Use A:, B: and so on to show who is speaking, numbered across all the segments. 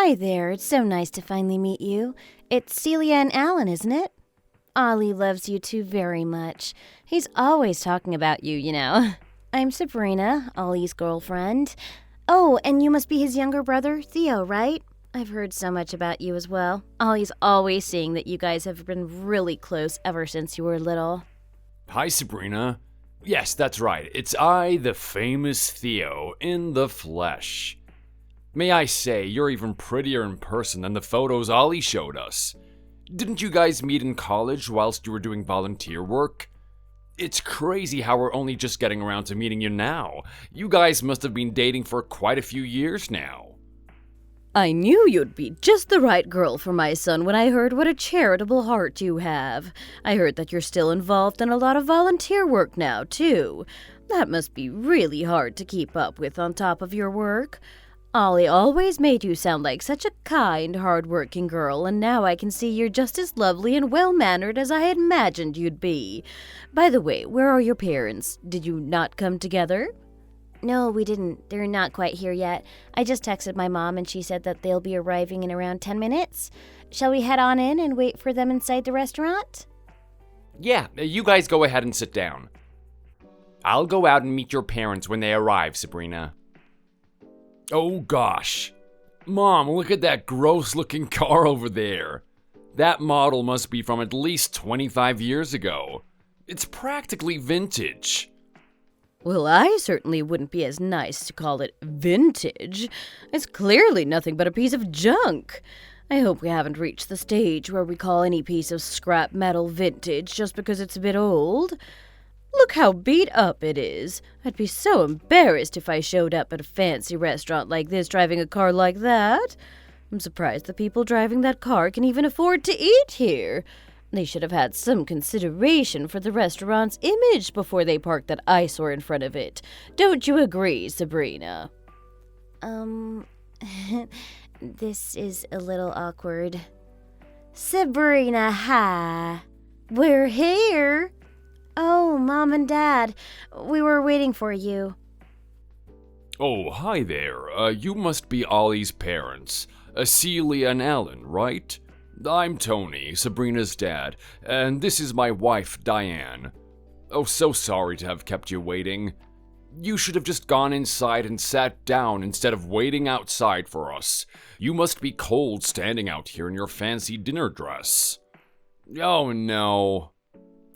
A: Hi there, it's so nice to finally meet you. It's Celia and Alan, isn't it? Olly loves you two very much. He's always talking about you, you know. I'm Sabrina, Olly's girlfriend. Oh, and you must be his younger brother, Theo, right? I've heard so much about you as well. Olly's always saying that you guys have been really close ever since you were little.
B: Hi, Sabrina. Yes, that's right. It's I, the famous Theo, in the flesh. May I say, you're even prettier in person than the photos Olly showed us. Didn't you guys meet in college whilst you were doing volunteer work? It's crazy how we're only just getting around to meeting you now. You guys must have been dating for quite a few years now.
A: I knew you'd be just the right girl for my son when I heard what a charitable heart you have. I heard that you're still involved in a lot of volunteer work now, too. That must be really hard to keep up with on top of your work. Olly always made you sound like such a kind, hard-working girl, and now I can see you're just as lovely and well-mannered as I had imagined you'd be. By the way, where are your parents? Did you not come together? No, we didn't. They're not quite here yet. I just texted my mom and she said that they'll be arriving in around 10 minutes. Shall we head on in and wait for them inside the restaurant?
B: Yeah, you guys go ahead and sit down. I'll go out and meet your parents when they arrive, Sabrina. Oh gosh. Mom, look at that gross-looking car over there. That model must be from at least 25 years ago. It's practically vintage.
A: Well, I certainly wouldn't be as nice to call it vintage. It's clearly nothing but a piece of junk. I hope we haven't reached the stage where we call any piece of scrap metal vintage just because it's a bit old. Look how beat up it is. I'd be so embarrassed if I showed up at a fancy restaurant like this driving a car like that. I'm surprised the people driving that car can even afford to eat here. They should have had some consideration for the restaurant's image before they parked that eyesore in front of it. Don't you agree, Sabrina? This is a little awkward. Sabrina, hi. We're here. Oh, Mom and Dad, we were waiting for you.
B: Oh, hi there. You must be Olly's parents, Celia and Alan, right? I'm Tony, Sabrina's dad, and this is my wife, Diane. Oh, so sorry to have kept you waiting. You should have just gone inside and sat down instead of waiting outside for us. You must be cold standing out here in your fancy dinner dress. Oh, no.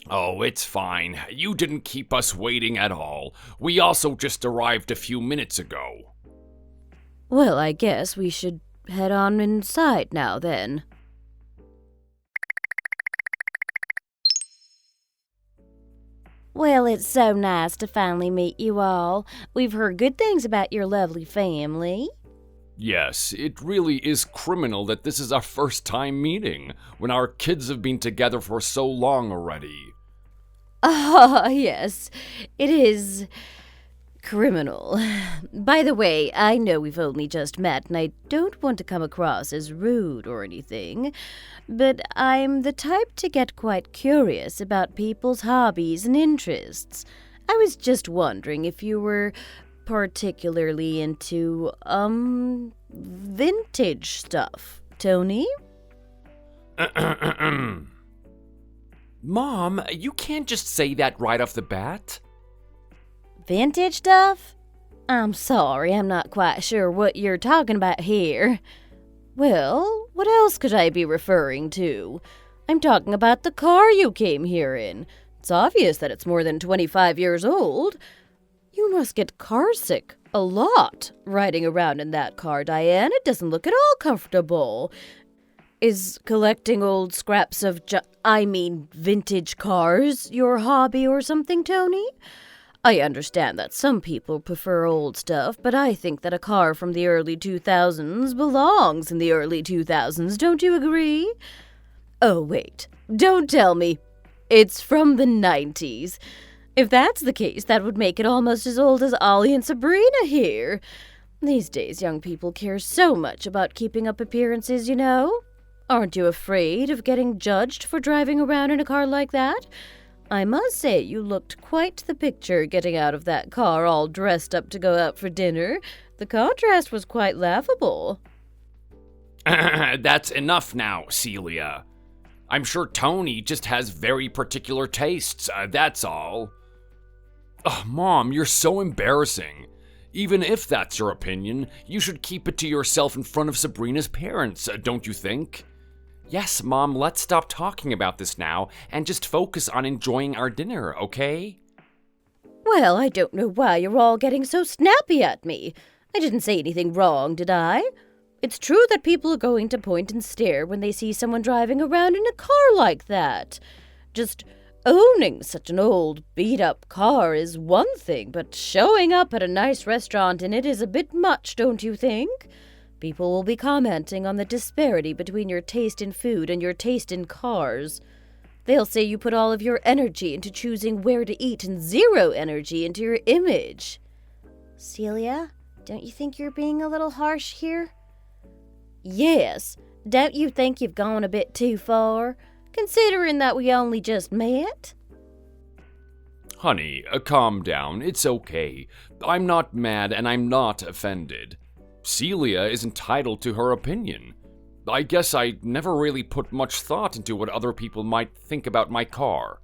B: Oh, it's fine. You didn't keep us waiting at all. We also just arrived a few minutes ago.
A: Well, I guess we should head on inside now, then. Well, it's so nice to finally meet you all. We've heard good things about your lovely family.
B: Yes, it really is criminal that this is our first time meeting, when our kids have been together for so long already.
A: Ah, yes, it is criminal. By the way, I know we've only just met, and I don't want to come across as rude or anything, but I'm the type to get quite curious about people's hobbies and interests. I was just wondering if you were particularly into, vintage stuff, Tony?
B: Mom, you can't just say that right off the bat.
A: Vintage stuff? I'm sorry, I'm not quite sure what you're talking about here. Well, what else could I be referring to? I'm talking about the car you came here in. It's obvious that it's more than 25 years old. You must get carsick a lot riding around in that car, Diane. It doesn't look at all comfortable. Is collecting old scraps of vintage cars your hobby or something, Tony? I understand that some people prefer old stuff, but I think that a car from the early 2000s belongs in the early 2000s, don't you agree? Oh, wait, don't tell me. It's from the 90s. If that's the case, that would make it almost as old as Olly and Sabrina here. These days, young people care so much about keeping up appearances, you know. Aren't you afraid of getting judged for driving around in a car like that? I must say you looked quite the picture getting out of that car all dressed up to go out for dinner. The contrast was quite laughable.
B: That's enough now, Celia. I'm sure Tony just has very particular tastes, that's all. Ugh, Mom, you're so embarrassing. Even if that's your opinion, you should keep it to yourself in front of Sabrina's parents, don't you think? Yes, Mom, let's stop talking about this now and just focus on enjoying our dinner, okay?
A: Well, I don't know why you're all getting so snappy at me. I didn't say anything wrong, did I? It's true that people are going to point and stare when they see someone driving around in a car like that. Just owning such an old, beat-up car is one thing, but showing up at a nice restaurant in it is a bit much, don't you think? People will be commenting on the disparity between your taste in food and your taste in cars. They'll say you put all of your energy into choosing where to eat and zero energy into your image. Celia, don't you think you're being a little harsh here? Yes, don't you think you've gone a bit too far, considering that we only just met?
B: Honey, calm down, it's okay. I'm not mad and I'm not offended. Celia is entitled to her opinion. I guess I never really put much thought into what other people might think about my car.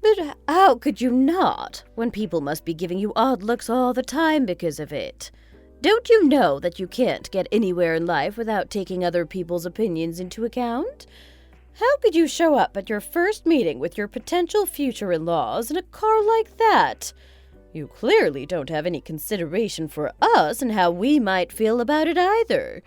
A: But how could you not, when people must be giving you odd looks all the time because of it? Don't you know that you can't get anywhere in life without taking other people's opinions into account? How could you show up at your first meeting with your potential future in-laws in a car like that? You clearly don't have any consideration for us and how we might feel about it either.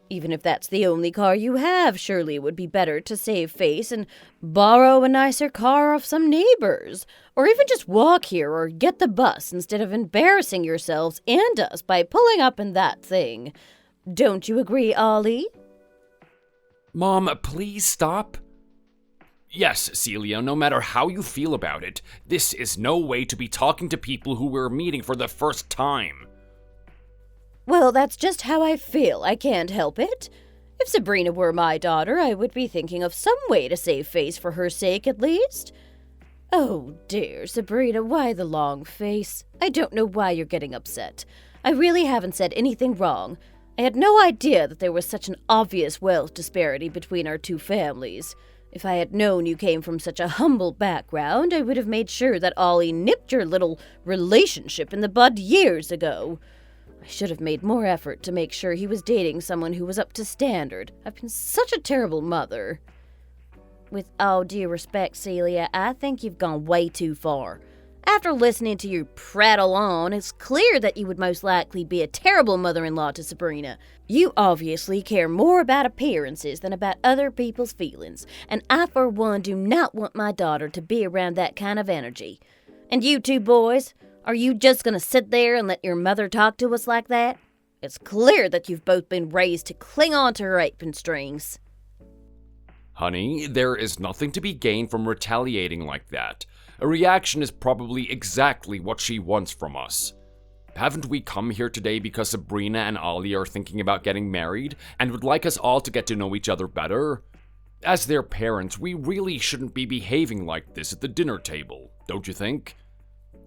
A: Even if that's the only car you have, surely it would be better to save face and borrow a nicer car off some neighbors. Or even just walk here or get the bus instead of embarrassing yourselves and us by pulling up in that thing. Don't you agree, Olly?
B: Mom, please stop. Yes, Celia, no matter how you feel about it, this is no way to be talking to people who we're meeting for the first time.
A: Well, that's just how I feel. I can't help it. If Sabrina were my daughter, I would be thinking of some way to save face for her sake, at least. Oh, dear, Sabrina, why the long face? I don't know why you're getting upset. I really haven't said anything wrong. I had no idea that there was such an obvious wealth disparity between our two families. If I had known you came from such a humble background, I would have made sure that Olly nipped your little relationship in the bud years ago. I should have made more effort to make sure he was dating someone who was up to standard. I've been such a terrible mother. With all due respect, Celia, I think you've gone way too far. After listening to you prattle on, it's clear that you would most likely be a terrible mother-in-law to Sabrina. You obviously care more about appearances than about other people's feelings, and I, for one, do not want my daughter to be around that kind of energy. And you two boys, are you just going to sit there and let your mother talk to us like that? It's clear that you've both been raised to cling on to her apron strings.
B: Honey, there is nothing to be gained from retaliating like that. A reaction is probably exactly what she wants from us. Haven't we come here today because Sabrina and Olly are thinking about getting married and would like us all to get to know each other better? As their parents, we really shouldn't be behaving like this at the dinner table, don't you think?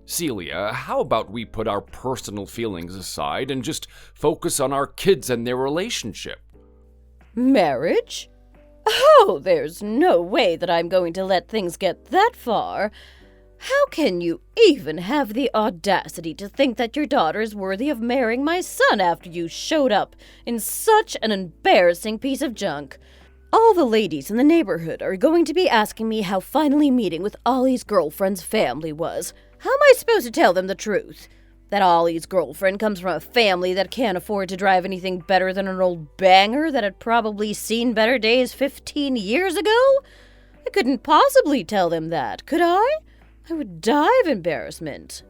B: Celia, how about we put our personal feelings aside and just focus on our kids and their relationship?
A: Marriage? Oh, there's no way that I'm going to let things get that far. How can you even have the audacity to think that your daughter is worthy of marrying my son after you showed up in such an embarrassing piece of junk? All the ladies in the neighborhood are going to be asking me how finally meeting with Olly's girlfriend's family was. How am I supposed to tell them the truth? That Olly's girlfriend comes from a family that can't afford to drive anything better than an old banger that had probably seen better days 15 years ago? I couldn't possibly tell them that, could I? I would die of embarrassment.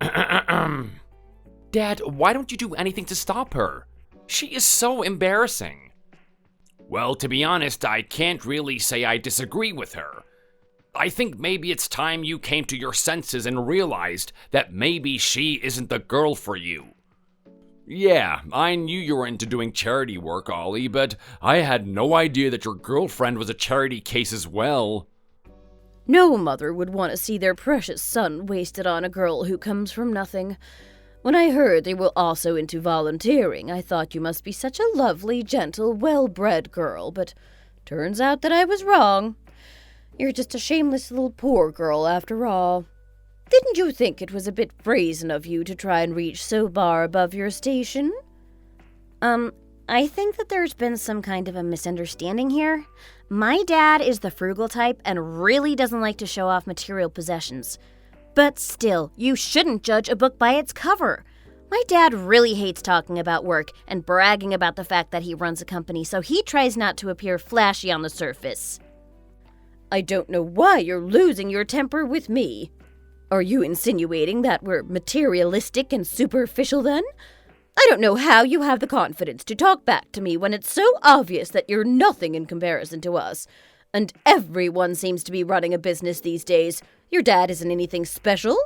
B: Dad, why don't you do anything to stop her? She is so embarrassing. Well, to be honest, I can't really say I disagree with her. I think maybe it's time you came to your senses and realized that maybe she isn't the girl for you. Yeah, I knew you were into doing charity work, Olly, but I had no idea that your girlfriend was a charity case as well.
A: No mother would want to see their precious son wasted on a girl who comes from nothing. When I heard you were also into volunteering, I thought you must be such a lovely, gentle, well-bred girl, but turns out that I was wrong. You're just a shameless little poor girl after all. Didn't you think it was a bit brazen of you to try and reach so far above your station?
C: I think that there's been some kind of a misunderstanding here. My dad is the frugal type and really doesn't like to show off material possessions. But still, you shouldn't judge a book by its cover. My dad really hates talking about work and bragging about the fact that he runs a company, so he tries not to appear flashy on the surface.
A: I don't know why you're losing your temper with me. Are you insinuating that we're materialistic and superficial then? I don't know how you have the confidence to talk back to me when it's so obvious that you're nothing in comparison to us. And everyone seems to be running a business these days. Your dad isn't anything special.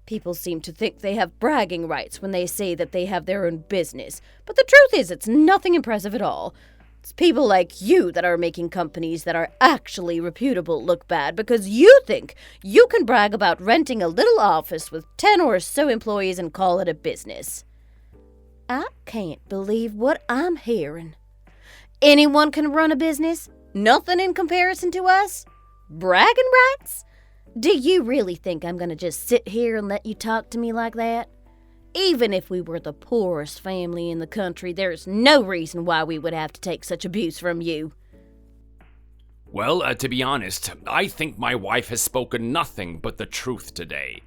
A: People seem to think they have bragging rights when they say that they have their own business. But the truth is, it's nothing impressive at all. It's people like you that are making companies that are actually reputable look bad because you think you can brag about renting a little office with 10 or so employees and call it a business. I can't believe what I'm hearing. Anyone can run a business? Nothing in comparison to us? Bragging rights? Do you really think I'm gonna just sit here and let you talk to me like that? Even if we were the poorest family in the country, there's no reason why we would have to take such abuse from you.
B: Well, to be honest, I think my wife has spoken nothing but the truth today.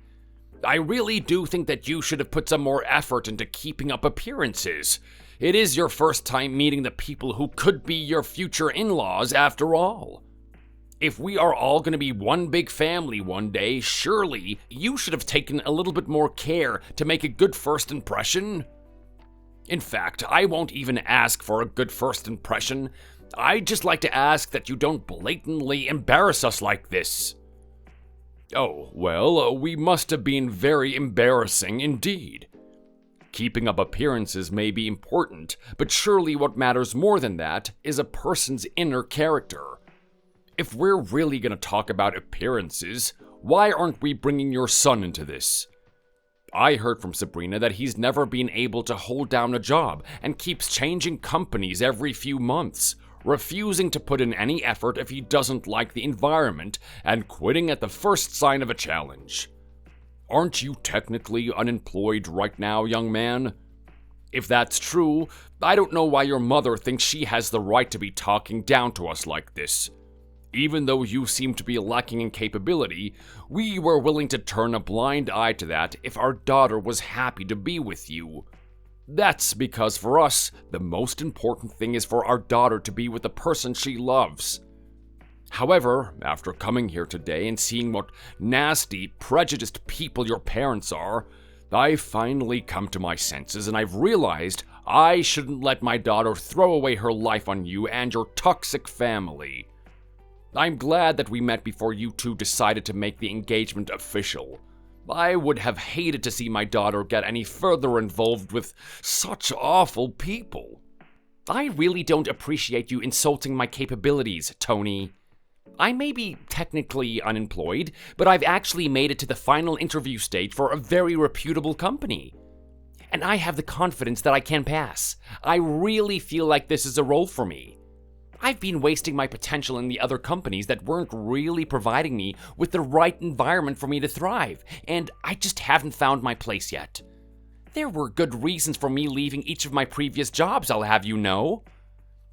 B: I really do think that you should have put some more effort into keeping up appearances. It is your first time meeting the people who could be your future in-laws after all. If we are all going to be one big family one day, surely you should have taken a little bit more care to make a good first impression. In fact, I won't even ask for a good first impression. I'd just like to ask that you don't blatantly embarrass us like this. Oh, well, we must have been very embarrassing indeed. Keeping up appearances may be important, but surely what matters more than that is a person's inner character. If we're really going to talk about appearances, why aren't we bringing your son into this? I heard from Sabrina that he's never been able to hold down a job and keeps changing companies every few months, refusing to put in any effort if he doesn't like the environment and quitting at the first sign of a challenge. Aren't you technically unemployed right now, young man? If that's true, I don't know why your mother thinks she has the right to be talking down to us like this. Even though you seem to be lacking in capability, we were willing to turn a blind eye to that if our daughter was happy to be with you. That's because for us, the most important thing is for our daughter to be with the person she loves. However, after coming here today and seeing what nasty, prejudiced people your parents are, I've finally come to my senses and I've realized I shouldn't let my daughter throw away her life on you and your toxic family. I'm glad that we met before you two decided to make the engagement official. I would have hated to see my daughter get any further involved with such awful people. I really don't appreciate you insulting my capabilities, Tony. I may be technically unemployed, but I've actually made it to the final interview stage for a very reputable company. And I have the confidence that I can pass. I really feel like this is a role for me. I've been wasting my potential in the other companies that weren't really providing me with the right environment for me to thrive, and I just haven't found my place yet. There were good reasons for me leaving each of my previous jobs, I'll have you know.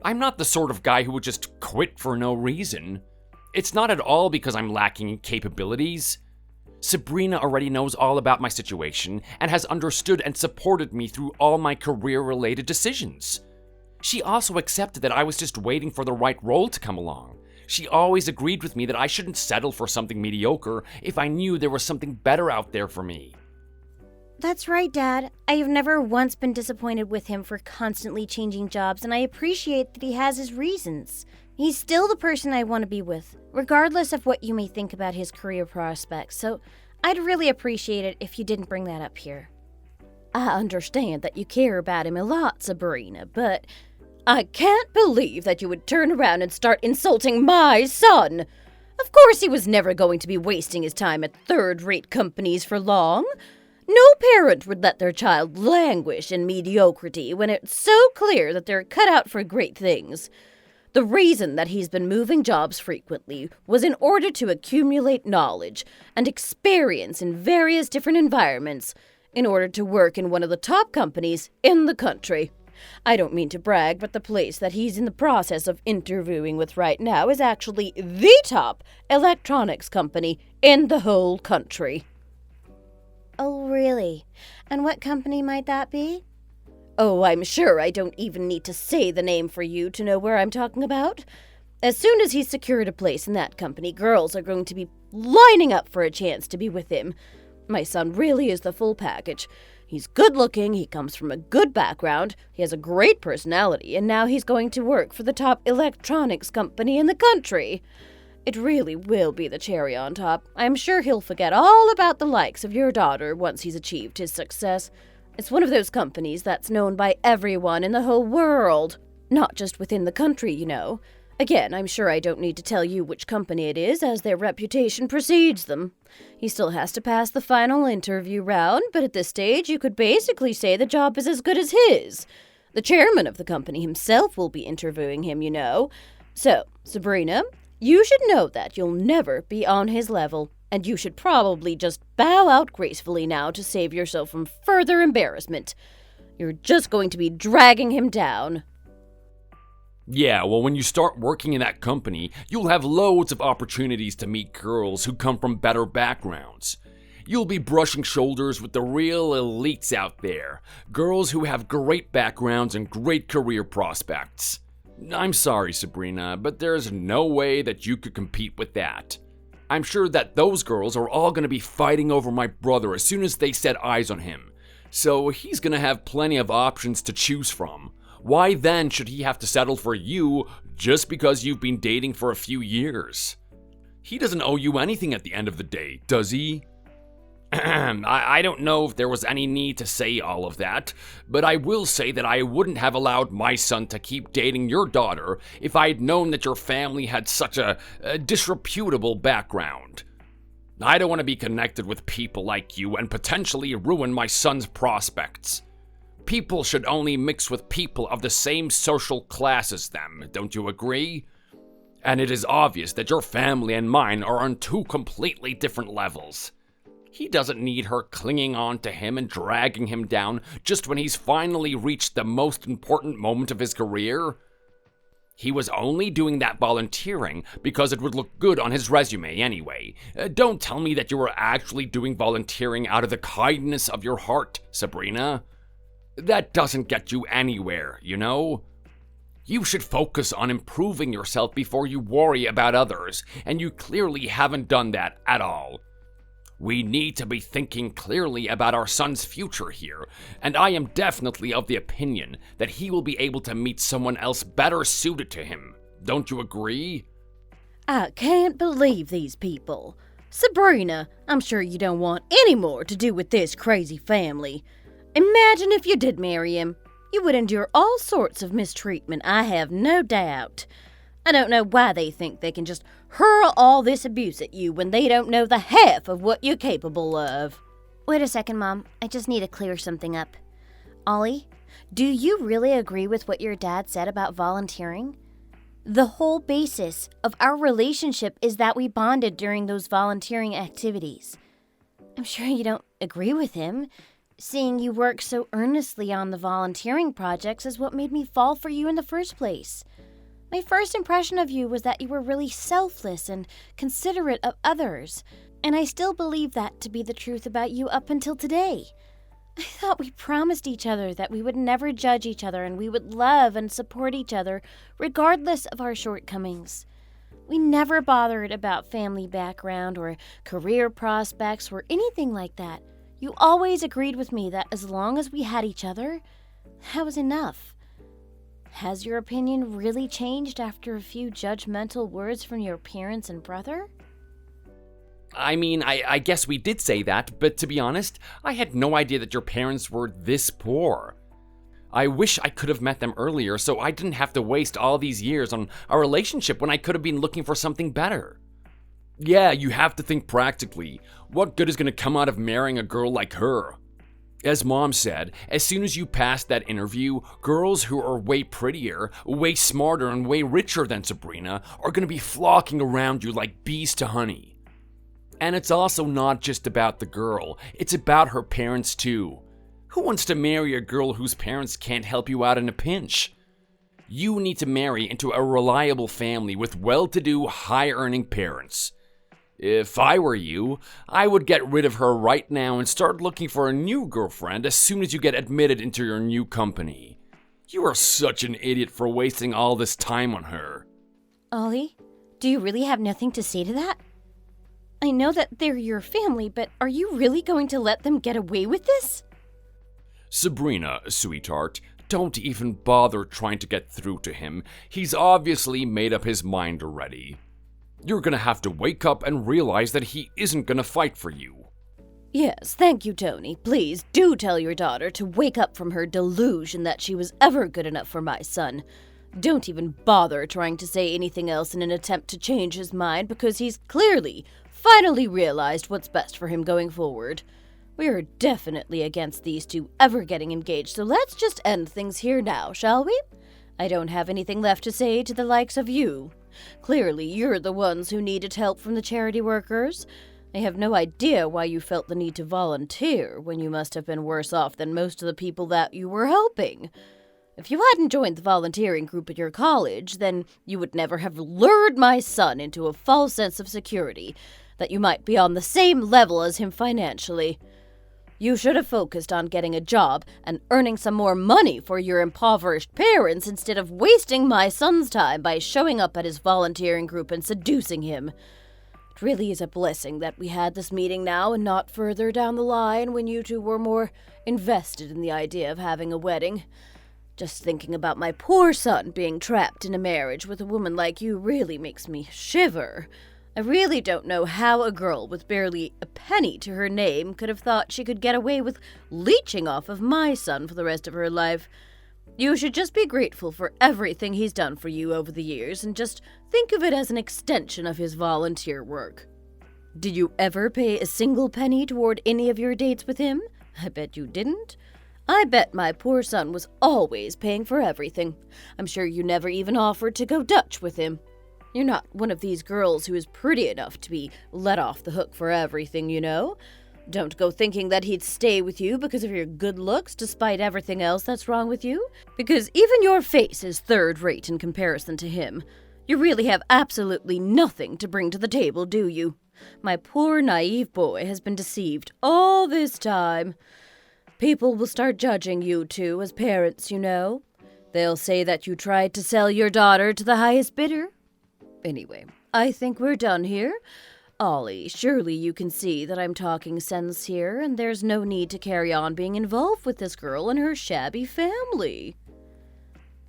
B: I'm not the sort of guy who would just quit for no reason. It's not at all because I'm lacking in capabilities. Sabrina already knows all about my situation and has understood and supported me through all my career-related decisions. She also accepted that I was just waiting for the right role to come along. She always agreed with me that I shouldn't settle for something mediocre if I knew there was something better out there for me.
C: That's right, Dad. I have never once been disappointed with him for constantly changing jobs, and I appreciate that he has his reasons. He's still the person I want to be with, regardless of what you may think about his career prospects, so I'd really appreciate it if you didn't bring that up here.
A: I understand that you care about him a lot, Sabrina, but I can't believe that you would turn around and start insulting my son. Of course he was never going to be wasting his time at third-rate companies for long. No parent would let their child languish in mediocrity when it's so clear that they're cut out for great things. The reason that he's been moving jobs frequently was in order to accumulate knowledge and experience in various different environments in order to work in one of the top companies in the country. I don't mean to brag, but the place that he's in the process of interviewing with right now is actually the top electronics company in the whole country.
C: Oh, really? And what company might that be?
A: Oh, I'm sure I don't even need to say the name for you to know where I'm talking about. As soon as he's secured a place in that company, girls are going to be lining up for a chance to be with him. My son really is the full package. He's good looking, he comes from a good background, he has a great personality, and now he's going to work for the top electronics company in the country. It really will be the cherry on top. I'm sure he'll forget all about the likes of your daughter once he's achieved his success. It's one of those companies that's known by everyone in the whole world, not just within the country, you know. Again, I'm sure I don't need to tell you which company it is, as their reputation precedes them. He still has to pass the final interview round, but at this stage you could basically say the job is as good as his. The chairman of the company himself will be interviewing him, you know. So, Sabrina, you should know that you'll never be on his level, and you should probably just bow out gracefully now to save yourself from further embarrassment. You're just going to be dragging him down.
B: Yeah, well, when you start working in that company, you'll have loads of opportunities to meet girls who come from better backgrounds. You'll be brushing shoulders with the real elites out there, girls who have great backgrounds and great career prospects. I'm sorry, Sabrina, but there's no way that you could compete with that. I'm sure that those girls are all going to be fighting over my brother as soon as they set eyes on him, so he's going to have plenty of options to choose from. Why then should he have to settle for you just because you've been dating for a few years? He doesn't owe you anything at the end of the day, does he? I don't know if there was any need to say all of that, but I will say that I wouldn't have allowed my son to keep dating your daughter if I had known that your family had such a disreputable background. I don't want to be connected with people like you and potentially ruin my son's prospects. People should only mix with people of the same social class as them, don't you agree? And it is obvious that your family and mine are on two completely different levels. He doesn't need her clinging on to him and dragging him down just when he's finally reached the most important moment of his career. He was only doing that volunteering because it would look good on his resume anyway. Don't tell me that you were actually doing volunteering out of the kindness of your heart, Sabrina. That doesn't get you anywhere, you know? You should focus on improving yourself before you worry about others, and you clearly haven't done that at all. We need to be thinking clearly about our son's future here, and I am definitely of the opinion that he will be able to meet someone else better suited to him. Don't you agree?
A: I can't believe these people. Sabrina, I'm sure you don't want any more to do with this crazy family. Imagine if you did marry him. You would endure all sorts of mistreatment, I have no doubt. I don't know why they think they can just hurl all this abuse at you when they don't know the half of what you're capable of.
C: Wait a second, Mom. I just need to clear something up. Olly, do you really agree with what your dad said about volunteering? The whole basis of our relationship is that we bonded during those volunteering activities. I'm sure you don't agree with him. Seeing you work so earnestly on the volunteering projects is what made me fall for you in the first place. My first impression of you was that you were really selfless and considerate of others, and I still believe that to be the truth about you up until today. I thought we promised each other that we would never judge each other and we would love and support each other regardless of our shortcomings. We never bothered about family background or career prospects or anything like that. You always agreed with me that as long as we had each other, that was enough. Has your opinion really changed after a few judgmental words from your parents and brother?
B: I mean, I guess we did say that, but to be honest, I had no idea that your parents were this poor. I wish I could have met them earlier so I didn't have to waste all these years on our relationship when I could have been looking for something better. Yeah, you have to think practically. What good is going to come out of marrying a girl like her? As Mom said, as soon as you pass that interview, girls who are way prettier, way smarter, and way richer than Sabrina are going to be flocking around you like bees to honey. And it's also not just about the girl, it's about her parents too. Who wants to marry a girl whose parents can't help you out in a pinch? You need to marry into a reliable family with well-to-do, high-earning parents. If I were you, I would get rid of her right now and start looking for a new girlfriend as soon as you get admitted into your new company. You are such an idiot for wasting all this time on her.
C: Olly, do you really have nothing to say to that? I know that they're your family, but are you really going to let them get away with this?
B: Sabrina, sweetheart, don't even bother trying to get through to him. He's obviously made up his mind already. You're gonna have to wake up and realize that he isn't gonna fight for you.
A: Yes, thank you, Tony. Please do tell your daughter to wake up from her delusion that she was ever good enough for my son. Don't even bother trying to say anything else in an attempt to change his mind, because he's clearly, finally realized what's best for him going forward. We are definitely against these two ever getting engaged, so let's just end things here now, shall we? I don't have anything left to say to the likes of you. Clearly, you're the ones who needed help from the charity workers. I have no idea why you felt the need to volunteer when you must have been worse off than most of the people that you were helping. If you hadn't joined the volunteering group at your college, then you would never have lured my son into a false sense of security, that you might be on the same level as him financially. You should have focused on getting a job and earning some more money for your impoverished parents instead of wasting my son's time by showing up at his volunteering group and seducing him. It really is a blessing that we had this meeting now and not further down the line when you two were more invested in the idea of having a wedding. Just thinking about my poor son being trapped in a marriage with a woman like you really makes me shiver. I really don't know how a girl with barely a penny to her name could have thought she could get away with leeching off of my son for the rest of her life. You should just be grateful for everything he's done for you over the years and just think of it as an extension of his volunteer work. Did you ever pay a single penny toward any of your dates with him? I bet you didn't. I bet my poor son was always paying for everything. I'm sure you never even offered to go Dutch with him. You're not one of these girls who is pretty enough to be let off the hook for everything, you know. Don't go thinking that he'd stay with you because of your good looks despite everything else that's wrong with you. Because even your face is third-rate in comparison to him. You really have absolutely nothing to bring to the table, do you? My poor naive boy has been deceived all this time. People will start judging you two as parents, you know. They'll say that you tried to sell your daughter to the highest bidder. Anyway, I think we're done here. Olly, surely you can see that I'm talking sense here, and there's no need to carry on being involved with this girl and her shabby family.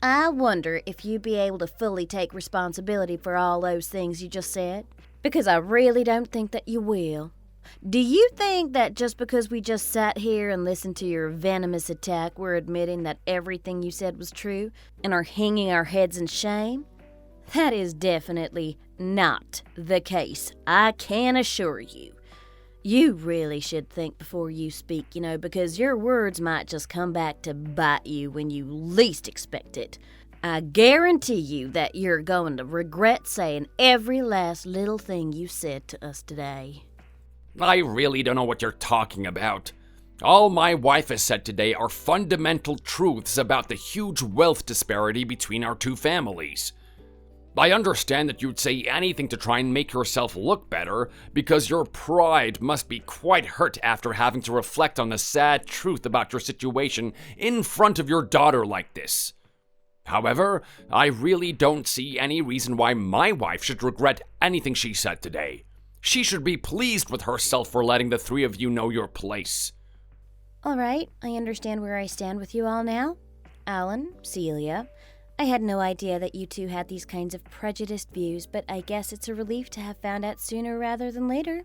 C: I wonder if you'd be able to fully take responsibility for all those things you just said, because I really don't think that you will. Do you think that just because we just sat here and listened to your venomous attack, we're admitting that everything you said was true and are hanging our heads in shame? That is definitely not the case, I can assure you. You really should think before you speak, you know, because your words might just come back to bite you when you least expect it. I guarantee you that you're going to regret saying every last little thing you said to us today.
B: I really don't know what you're talking about. All my wife has said today are fundamental truths about the huge wealth disparity between our two families. I understand that you'd say anything to try and make yourself look better, because your pride must be quite hurt after having to reflect on the sad truth about your situation in front of your daughter like this. However, I really don't see any reason why my wife should regret anything she said today. She should be pleased with herself for letting the three of you know your place.
C: All right, I understand where I stand with you all now. Alan, Celia, I had no idea that you two had these kinds of prejudiced views, but I guess it's a relief to have found out sooner rather than later.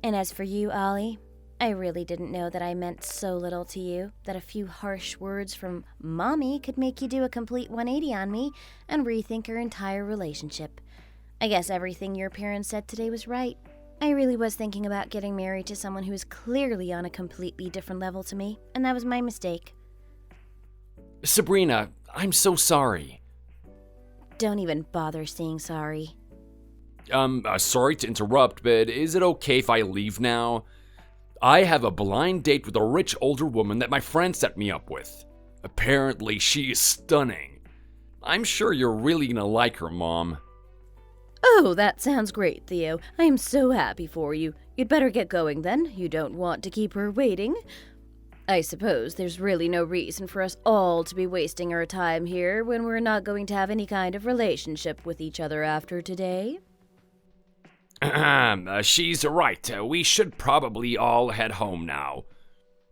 C: And as for you, Olly, I really didn't know that I meant so little to you, that a few harsh words from Mommy could make you do a complete 180 on me and rethink our entire relationship. I guess everything your parents said today was right. I really was thinking about getting married to someone who is clearly on a completely different level to me, and that was my mistake.
B: Sabrina, I'm so sorry.
C: Don't even bother saying sorry.
B: Sorry to interrupt, but is it okay if I leave now? I have a blind date with a rich older woman that my friend set me up with. Apparently, she is stunning. I'm sure you're really gonna like her, Mom.
A: Oh, that sounds great, Theo. I am so happy for you. You'd better get going then. You don't want to keep her waiting. I suppose there's really no reason for us all to be wasting our time here when we're not going to have any kind of relationship with each other after today.
B: She's right. We should probably all head home now.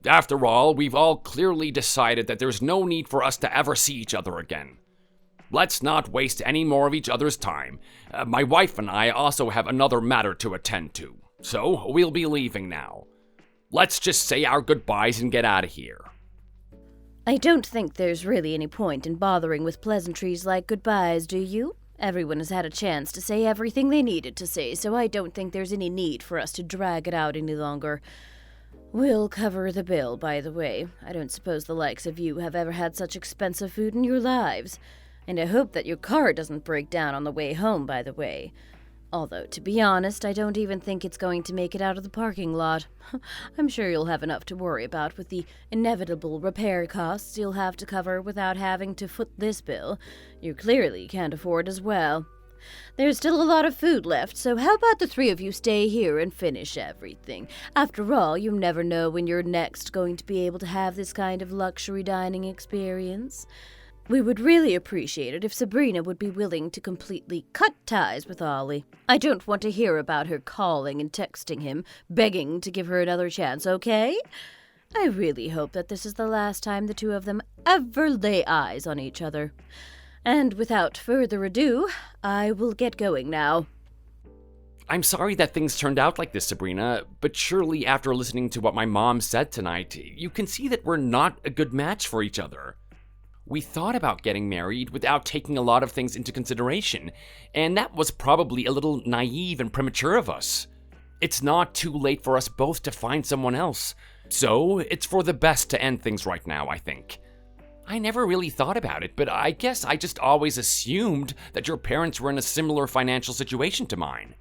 B: After all, we've all clearly decided that there's no need for us to ever see each other again. Let's not waste any more of each other's time. My wife and I also have another matter to attend to, so we'll be leaving now. Let's just say our goodbyes and get out of here.
A: I don't think there's really any point in bothering with pleasantries like goodbyes, do you? Everyone has had a chance to say everything they needed to say, so I don't think there's any need for us to drag it out any longer. We'll cover the bill, by the way. I don't suppose the likes of you have ever had such expensive food in your lives. And I hope that your car doesn't break down on the way home, by the way. Although, to be honest, I don't even think it's going to make it out of the parking lot. I'm sure you'll have enough to worry about with the inevitable repair costs you'll have to cover without having to foot this bill. You clearly can't afford as well. There's still a lot of food left, so how about the three of you stay here and finish everything? After all, you never know when you're next going to be able to have this kind of luxury dining experience. We would really appreciate it if Sabrina would be willing to completely cut ties with Olly. I don't want to hear about her calling and texting him, begging to give her another chance, okay? I really hope that this is the last time the two of them ever lay eyes on each other. And without further ado, I will get going now.
B: I'm sorry that things turned out like this, Sabrina, but surely after listening to what my mom said tonight, you can see that we're not a good match for each other. We thought about getting married without taking a lot of things into consideration, and that was probably a little naive and premature of us. It's not too late for us both to find someone else, so it's for the best to end things right now, I think. I never really thought about it, but I guess I just always assumed that your parents were in a similar financial situation to mine.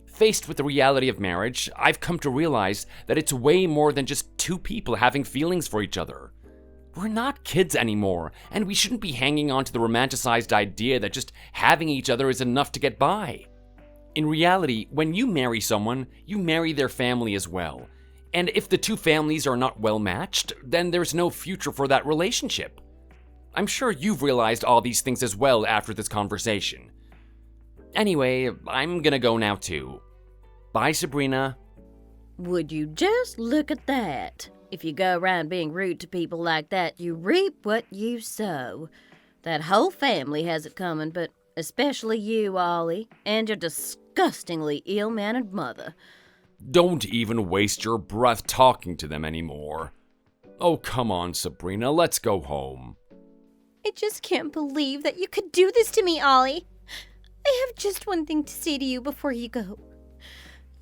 B: Faced with the reality of marriage, I've come to realize that it's way more than just two people having feelings for each other. We're not kids anymore, and we shouldn't be hanging on to the romanticized idea that just having each other is enough to get by. In reality, when you marry someone, you marry their family as well. And if the two families are not well matched, then there's no future for that relationship. I'm sure you've realized all these things as well after this conversation. Anyway, I'm gonna go now too. Bye, Sabrina.
A: Would you just look at that? If you go around being rude to people like that, you reap what you sow. That whole family has it coming, but especially you, Olly, and your disgustingly ill-mannered mother.
B: Don't even waste your breath talking to them anymore. Oh, come on, Sabrina, let's go home.
C: I just can't believe that you could do this to me, Olly. I have just one thing to say to you before you go.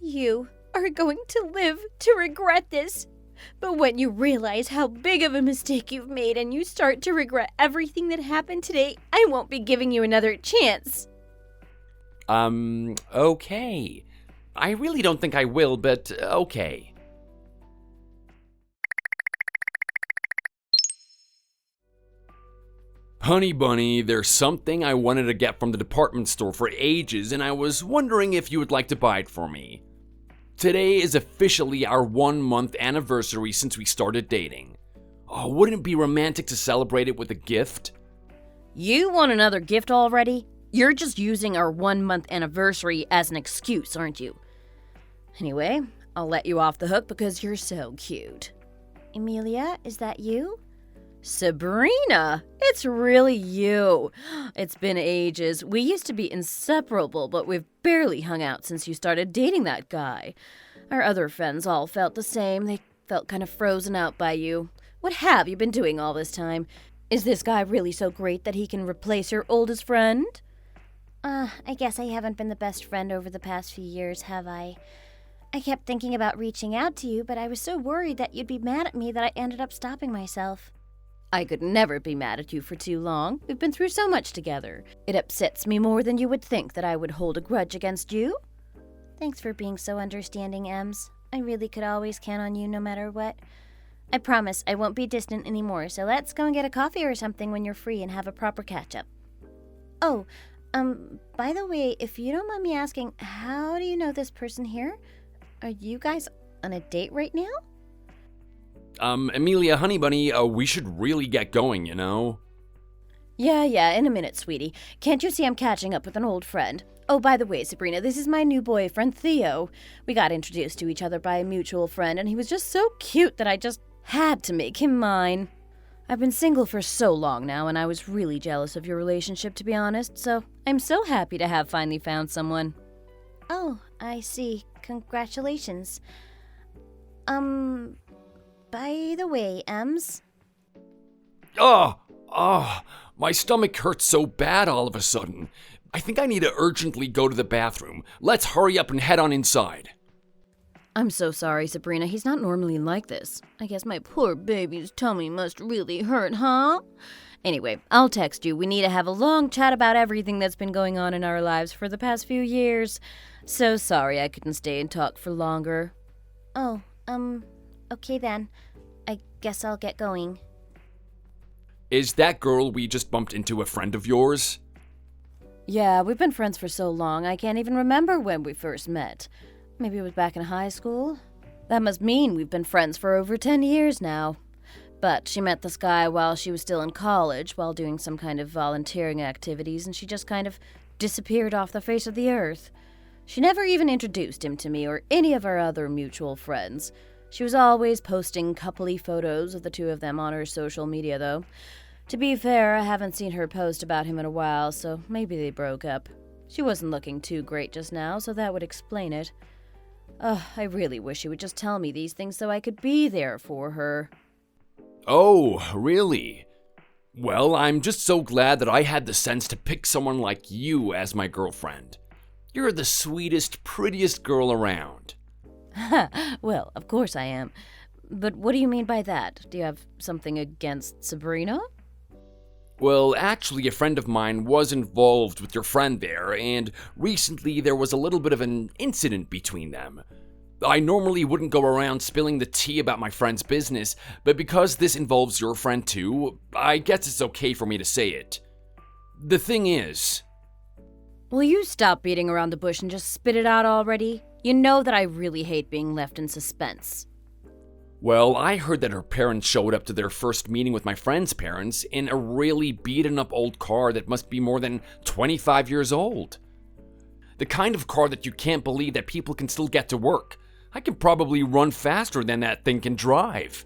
C: You are going to live to regret this. But when you realize how big of a mistake you've made and you start to regret everything that happened today, I won't be giving you another chance.
B: Okay. I really don't think I will, but okay. Honey Bunny, there's something I wanted to get from the department store for ages, and I was wondering if you would like to buy it for me. Today is officially our 1-month anniversary since we started dating. Oh, wouldn't it be romantic to celebrate it with a gift?
A: You want another gift already? You're just using our 1-month anniversary as an excuse, aren't you? Anyway, I'll let you off the hook because you're so cute.
C: Emilia, is that you?
A: Sabrina, it's really you. It's been ages. We used to be inseparable, but we've barely hung out since you started dating that guy. Our other friends all felt the same. They felt kind of frozen out by you. What have you been doing all this time? Is this guy really so great that he can replace your oldest friend?
C: I guess I haven't been the best friend over the past few years, have I? I kept thinking about reaching out to you, but I was so worried that you'd be mad at me that I ended up stopping myself.
A: I could never be mad at you for too long. We've been through so much together. It upsets me more than you would think that I would hold a grudge against you.
C: Thanks for being so understanding, Ems. I really could always count on you no matter what. I promise I won't be distant anymore, so let's go and get a coffee or something when you're free and have a proper catch-up. Oh, by the way, if you don't mind me asking, how do you know this person here? Are you guys on a date right now?
B: Amelia, honey bunny, we should really get going, you know?
A: Yeah, in a minute, sweetie. Can't you see I'm catching up with an old friend? Oh, by the way, Sabrina, this is my new boyfriend, Theo. We got introduced to each other by a mutual friend, and he was just so cute that I just had to make him mine. I've been single for so long now, and I was really jealous of your relationship, to be honest, so I'm so happy to have finally found someone.
C: Oh, I see. Congratulations. By the way, Ems.
B: My stomach hurts so bad all of a sudden. I think I need to urgently go to the bathroom. Let's hurry up and head on inside.
A: I'm so sorry, Sabrina. He's not normally like this. I guess my poor baby's tummy must really hurt, huh? Anyway, I'll text you. We need to have a long chat about everything that's been going on in our lives for the past few years. So sorry I couldn't stay and talk for longer.
C: Oh, okay then. I guess I'll get going.
B: Is that girl we just bumped into a friend of yours?
A: Yeah, we've been friends for so long, I can't even remember when we first met. Maybe it was back in high school? That must mean we've been friends for over 10 years now. But she met this guy while she was still in college, while doing some kind of volunteering activities, and she just kind of disappeared off the face of the earth. She never even introduced him to me or any of our other mutual friends. She was always posting coupley photos of the two of them on her social media, though. To be fair, I haven't seen her post about him in a while, so maybe they broke up. She wasn't looking too great just now, so that would explain it. I really wish she would just tell me these things so I could be there for her.
B: Oh, really? Well, I'm just so glad that I had the sense to pick someone like you as my girlfriend. You're the sweetest, prettiest girl around.
A: Well, of course I am. But what do you mean by that? Do you have something against Sabrina?
B: Well, actually, a friend of mine was involved with your friend there, and recently there was a little bit of an incident between them. I normally wouldn't go around spilling the tea about my friend's business, but because this involves your friend too, I guess it's okay for me to say it. The thing is...
A: Will you stop beating around the bush and just spit it out already? You know that I really hate being left in suspense.
B: Well, I heard that her parents showed up to their first meeting with my friend's parents in a really beaten-up old car that must be more than 25 years old. The kind of car that you can't believe that people can still get to work. I can probably run faster than that thing can drive.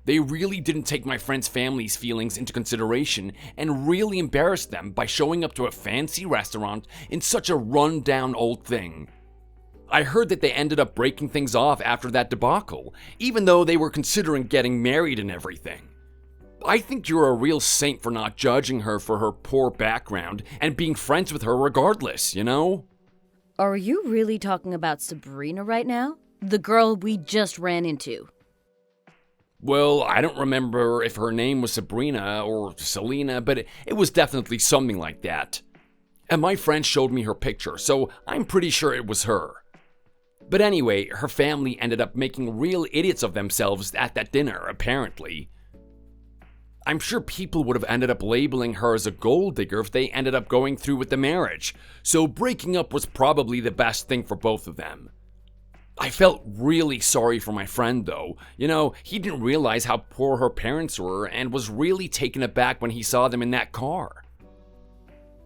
B: They really didn't take my friend's family's feelings into consideration and really embarrassed them by showing up to a fancy restaurant in such a run-down old thing. I heard that they ended up breaking things off after that debacle, even though they were considering getting married and everything. I think you're a real saint for not judging her for her poor background and being friends with her regardless, you know?
A: Are you really talking about Sabrina right now? The girl we just ran into?
B: Well, I don't remember if her name was Sabrina or Selena, but it was definitely something like that. And my friend showed me her picture, so I'm pretty sure it was her. But anyway, her family ended up making real idiots of themselves at that dinner, apparently. I'm sure people would have ended up labeling her as a gold digger if they ended up going through with the marriage, so breaking up was probably the best thing for both of them. I felt really sorry for my friend, though. You know, he didn't realize how poor her parents were and was really taken aback when he saw them in that car.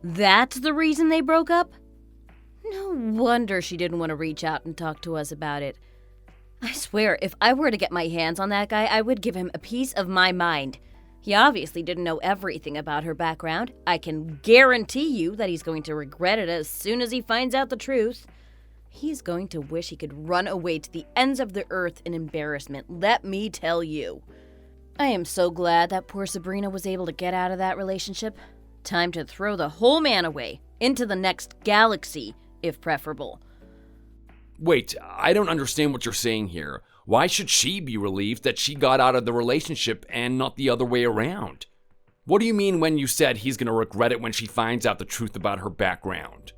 A: That's the reason they broke up? No wonder she didn't want to reach out and talk to us about it. I swear, if I were to get my hands on that guy, I would give him a piece of my mind. He obviously didn't know everything about her background. I can guarantee you that he's going to regret it as soon as he finds out the truth. He's going to wish he could run away to the ends of the earth in embarrassment, let me tell you. I am so glad that poor Sabrina was able to get out of that relationship. Time to throw the whole man away. into the next galaxy, if preferable.
B: Wait, I don't understand what you're saying here. Why should she be relieved that she got out of the relationship and not the other way around? What do you mean when you said he's gonna regret it when she finds out the truth about her background?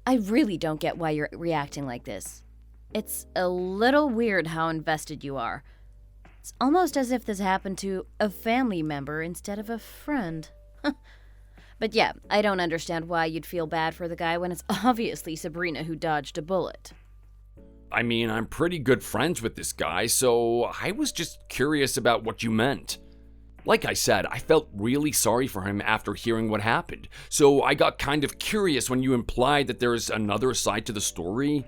A: I really don't get why you're reacting like this. It's a little weird how invested you are. It's almost as if this happened to a family member instead of a friend. But yeah, I don't understand why you'd feel bad for the guy when it's obviously Sabrina who dodged a bullet.
B: I mean, I'm pretty good friends with this guy, so I was just curious about what you meant. Like I said, I felt really sorry for him after hearing what happened, so I got kind of curious when you implied that there's another side to the story.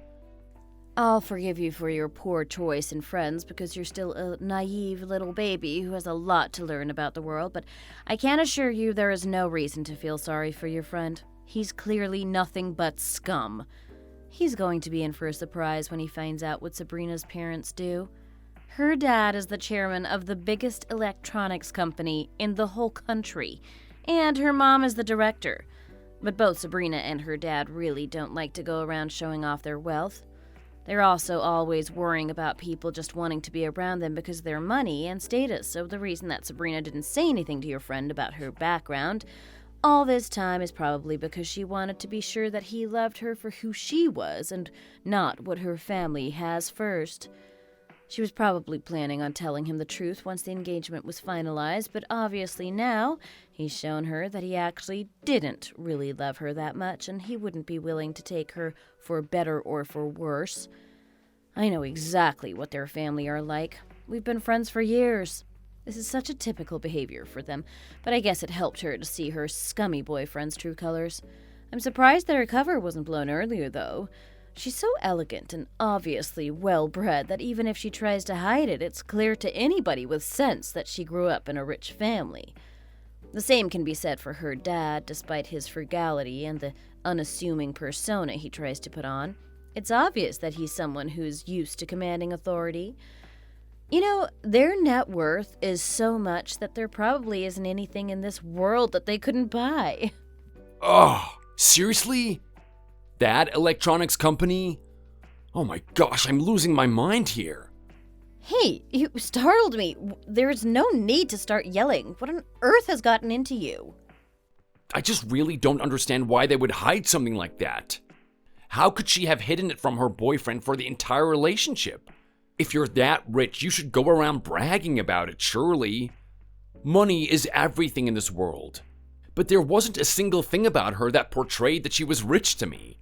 A: I'll forgive you for your poor choice in friends because you're still a naive little baby who has a lot to learn about the world, but I can assure you there is no reason to feel sorry for your friend. He's clearly nothing but scum. He's going to be in for a surprise when he finds out what Sabrina's parents do. Her dad is the chairman of the biggest electronics company in the whole country, and her mom is the director. But both Sabrina and her dad really don't like to go around showing off their wealth. They're also always worrying about people just wanting to be around them because of their money and status, so the reason that Sabrina didn't say anything to your friend about her background all this time is probably because she wanted to be sure that he loved her for who she was and not what her family has first. She was probably planning on telling him the truth once the engagement was finalized, but obviously now he's shown her that he actually didn't really love her that much and he wouldn't be willing to take her for better or for worse. I know exactly what their family are like. We've been friends for years. This is such a typical behavior for them, but I guess it helped her to see her scummy boyfriend's true colors. I'm surprised that her cover wasn't blown earlier, though. She's so elegant and obviously well-bred that even if she tries to hide it, it's clear to anybody with sense that she grew up in a rich family. The same can be said for her dad, despite his frugality and the unassuming persona he tries to put on. It's obvious that he's someone who's used to commanding authority. You know, their net worth is so much that there probably isn't anything in this world that they couldn't buy.
B: Oh, seriously? That electronics company? Oh my gosh, I'm losing my mind here.
A: Hey, you startled me. There's no need to start yelling. What on earth has gotten into you?
B: I just really don't understand why they would hide something like that. How could she have hidden it from her boyfriend for the entire relationship? If you're that rich, you should go around bragging about it, surely. Money is everything in this world. But there wasn't a single thing about her that portrayed that she was rich to me.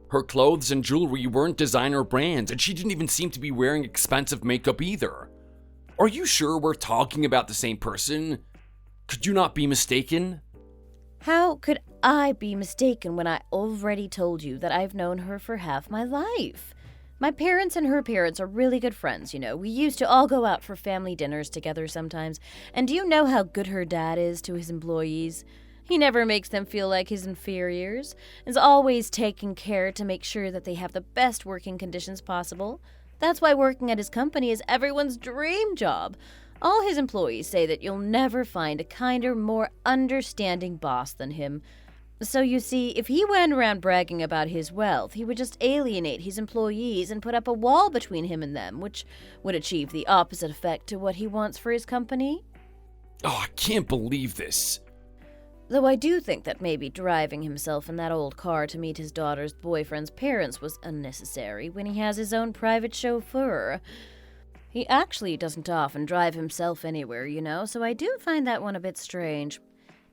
B: Her clothes and jewelry weren't designer brands, and she didn't even seem to be wearing expensive makeup either. Are you sure we're talking about the same person? Could you not be mistaken?
A: How could I be mistaken when I already told you that I've known her for half my life? My parents and her parents are really good friends, you know. We used to all go out for family dinners together sometimes. And do you know how good her dad is to his employees? He never makes them feel like his inferiors, is always taking care to make sure that they have the best working conditions possible. That's why working at his company is everyone's dream job. All his employees say that you'll never find a kinder, more understanding boss than him. So you see, if he went around bragging about his wealth, he would just alienate his employees and put up a wall between him and them, which would achieve the opposite effect to what he wants for his company.
B: Oh, I can't believe this.
A: Though I do think that maybe driving himself in that old car to meet his daughter's boyfriend's parents was unnecessary when he has his own private chauffeur. He actually doesn't often drive himself anywhere, you know, so I do find that one a bit strange.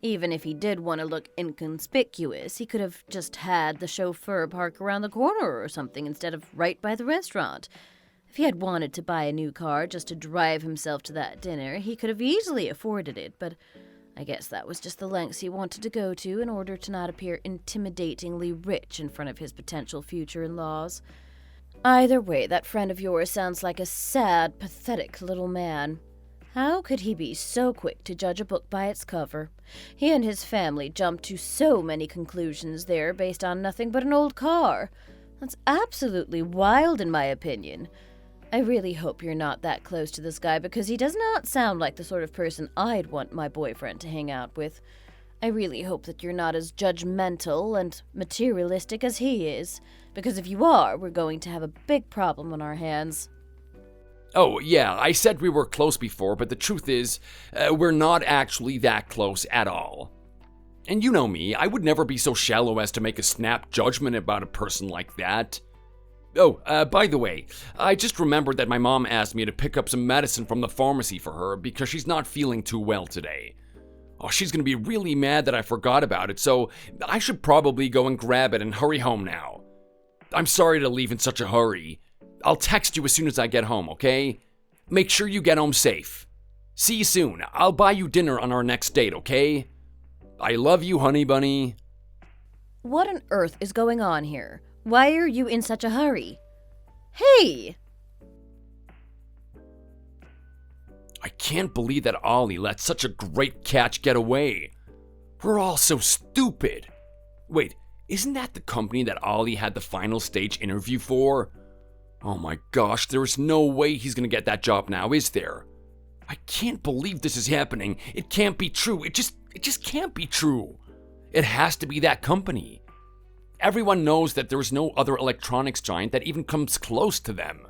A: Even if he did want to look inconspicuous, he could have just had the chauffeur park around the corner or something instead of right by the restaurant. If he had wanted to buy a new car just to drive himself to that dinner, he could have easily afforded it, but I guess that was just the lengths he wanted to go to in order to not appear intimidatingly rich in front of his potential future in-laws. Either way, that friend of yours sounds like a sad, pathetic little man. How could he be so quick to judge a book by its cover? He and his family jumped to so many conclusions there based on nothing but an old car. That's absolutely wild in my opinion. I really hope you're not that close to this guy because he does not sound like the sort of person I'd want my boyfriend to hang out with. I really hope that you're not as judgmental and materialistic as he is, because if you are, we're going to have a big problem on our hands.
B: Oh, yeah, I said we were close before, but the truth is, we're not actually that close at all. And you know me, I would never be so shallow as to make a snap judgment about a person like that. Oh, by the way, I just remembered that my mom asked me to pick up some medicine from the pharmacy for her because she's not feeling too well today. Oh, she's gonna be really mad that I forgot about it, so I should probably go and grab it and hurry home now. I'm sorry to leave in such a hurry. I'll text you as soon as I get home, okay? Make sure you get home safe. See you soon. I'll buy you dinner on our next date, okay? I love you, honey bunny.
A: What on earth is going on here? Why are you in such a hurry? Hey!
B: I can't believe that Olly let such a great catch get away. We're all so stupid. Wait, isn't that the company that Olly had the final stage interview for? Oh my gosh, there's no way he's gonna get that job now, is there? I can't believe this is happening. It can't be true. It just can't be true. It has to be that company. Everyone knows that there's no other electronics giant that even comes close to them.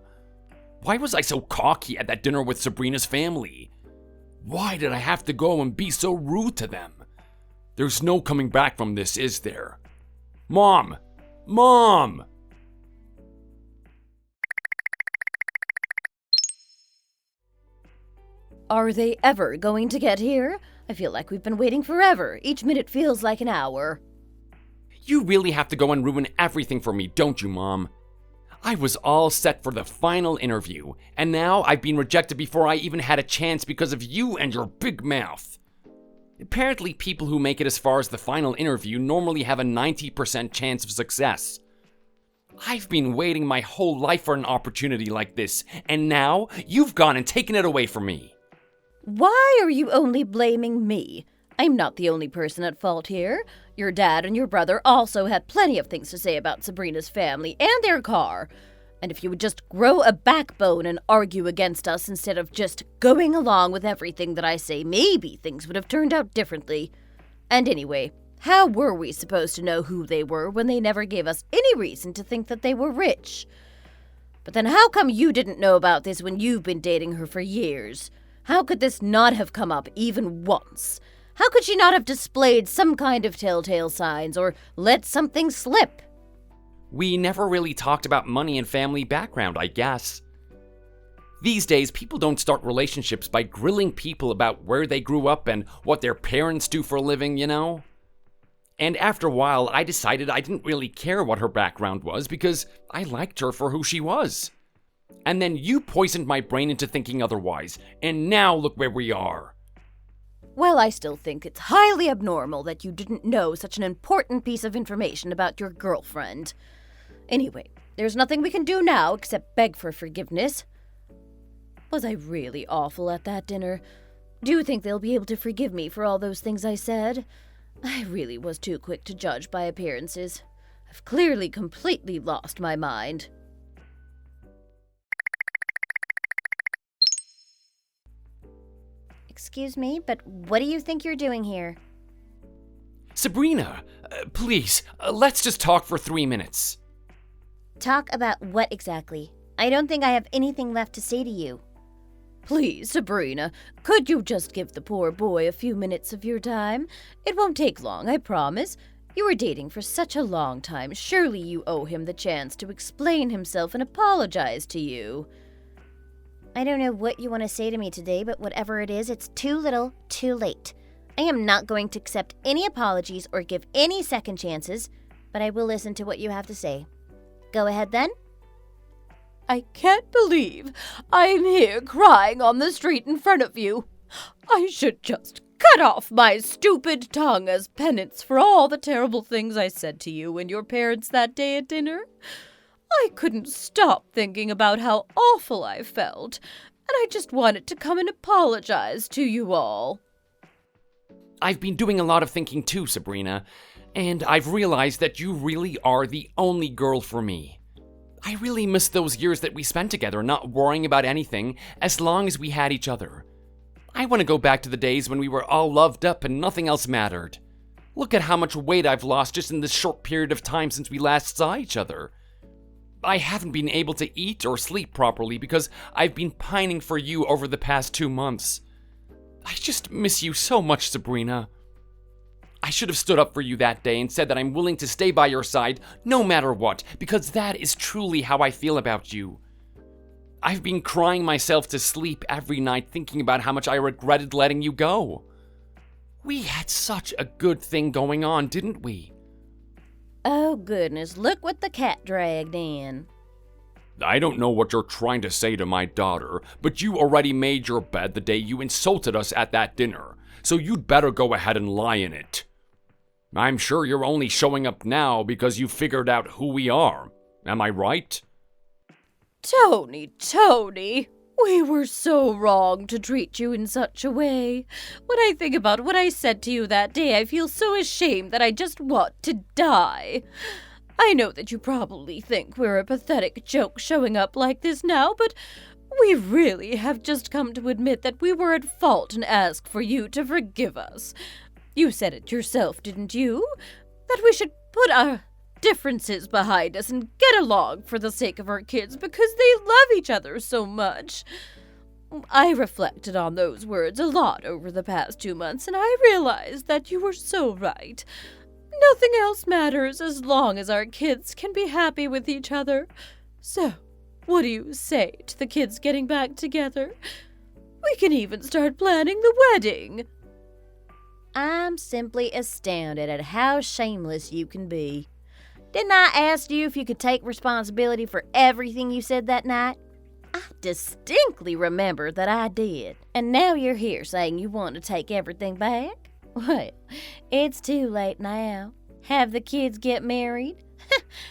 B: Why was I so cocky at that dinner with Sabrina's family? Why did I have to go and be so rude to them? There's no coming back from this, is there? Mom! Mom!
A: Are they ever going to get here? I feel like we've been waiting forever. Each minute feels like an hour.
B: You really have to go and ruin everything for me, don't you, Mom? I was all set for the final interview, and now I've been rejected before I even had a chance because of you and your big mouth. Apparently, people who make it as far as the final interview normally have a 90% chance of success. I've been waiting my whole life for an opportunity like this, and now you've gone and taken it away from me.
A: Why are you only blaming me? I'm not the only person at fault here. Your dad and your brother also had plenty of things to say about Sabrina's family and their car. And if you would just grow a backbone and argue against us instead of just going along with everything that I say, maybe things would have turned out differently. And anyway, how were we supposed to know who they were when they never gave us any reason to think that they were rich? But then how come you didn't know about this when you've been dating her for years? How could this not have come up even once? How could she not have displayed some kind of telltale signs or let something slip?
B: We never really talked about money and family background, I guess. These days, people don't start relationships by grilling people about where they grew up and what their parents do for a living, you know? And after a while, I decided I didn't really care what her background was because I liked her for who she was. And then you poisoned my brain into thinking otherwise, and now look where we are.
A: Well, I still think it's highly abnormal that you didn't know such an important piece of information about your girlfriend. Anyway, there's nothing we can do now except beg for forgiveness. Was I really awful at that dinner? Do you think they'll be able to forgive me for all those things I said? I really was too quick to judge by appearances. I've clearly completely lost my mind.
C: Excuse me, but what do you think you're doing here?
B: Sabrina, please, let's just talk for 3 minutes.
C: Talk about what exactly? I don't think I have anything left to say to you.
A: Please, Sabrina, could you just give the poor boy a few minutes of your time? It won't take long, I promise. You were dating for such a long time. Surely you owe him the chance to explain himself and apologize to you.
C: I don't know what you want to say to me today, but whatever it is, it's too little, too late. I am not going to accept any apologies or give any second chances, but I will listen to what you have to say. Go ahead then.
A: I can't believe I'm here crying on the street in front of you. I should just cut off my stupid tongue as penance for all the terrible things I said to you and your parents that day at dinner. I couldn't stop thinking about how awful I felt, and I just wanted to come and apologize to you all.
B: I've been doing a lot of thinking too, Sabrina, and I've realized that you really are the only girl for me. I really miss those years that we spent together, not worrying about anything, as long as we had each other. I want to go back to the days when we were all loved up and nothing else mattered. Look at how much weight I've lost just in this short period of time since we last saw each other. I haven't been able to eat or sleep properly because I've been pining for you over the past 2 months. I just miss you so much, Sabrina. I should have stood up for you that day and said that I'm willing to stay by your side no matter what, because that is truly how I feel about you. I've been crying myself to sleep every night thinking about how much I regretted letting you go. We had such a good thing going on, didn't we?
C: Oh goodness, look what the cat dragged in.
B: I don't know what you're trying to say to my daughter, but you already made your bed the day you insulted us at that dinner, so you'd better go ahead and lie in it. I'm sure you're only showing up now because you figured out who we are. Am I right?
A: Tony, we were so wrong to treat you in such a way. When I think about what I said to you that day, I feel so ashamed that I just want to die. I know that you probably think we're a pathetic joke showing up like this now, but we really have just come to admit that we were at fault and ask for you to forgive us. You said it yourself, didn't you? That we should put our differences behind us and get along for the sake of our kids because they love each other so much. I reflected on those words a lot over the past 2 months, and I realized that you were so right. Nothing else matters as long as our kids can be happy with each other. So, what do you say to the kids getting back together? We can even start planning the wedding.
C: I'm simply astounded at how shameless you can be. Didn't I ask you if you could take responsibility for everything you said that night? I distinctly remember that I did. And now you're here saying you want to take everything back? Well, it's too late now. Have the kids get married?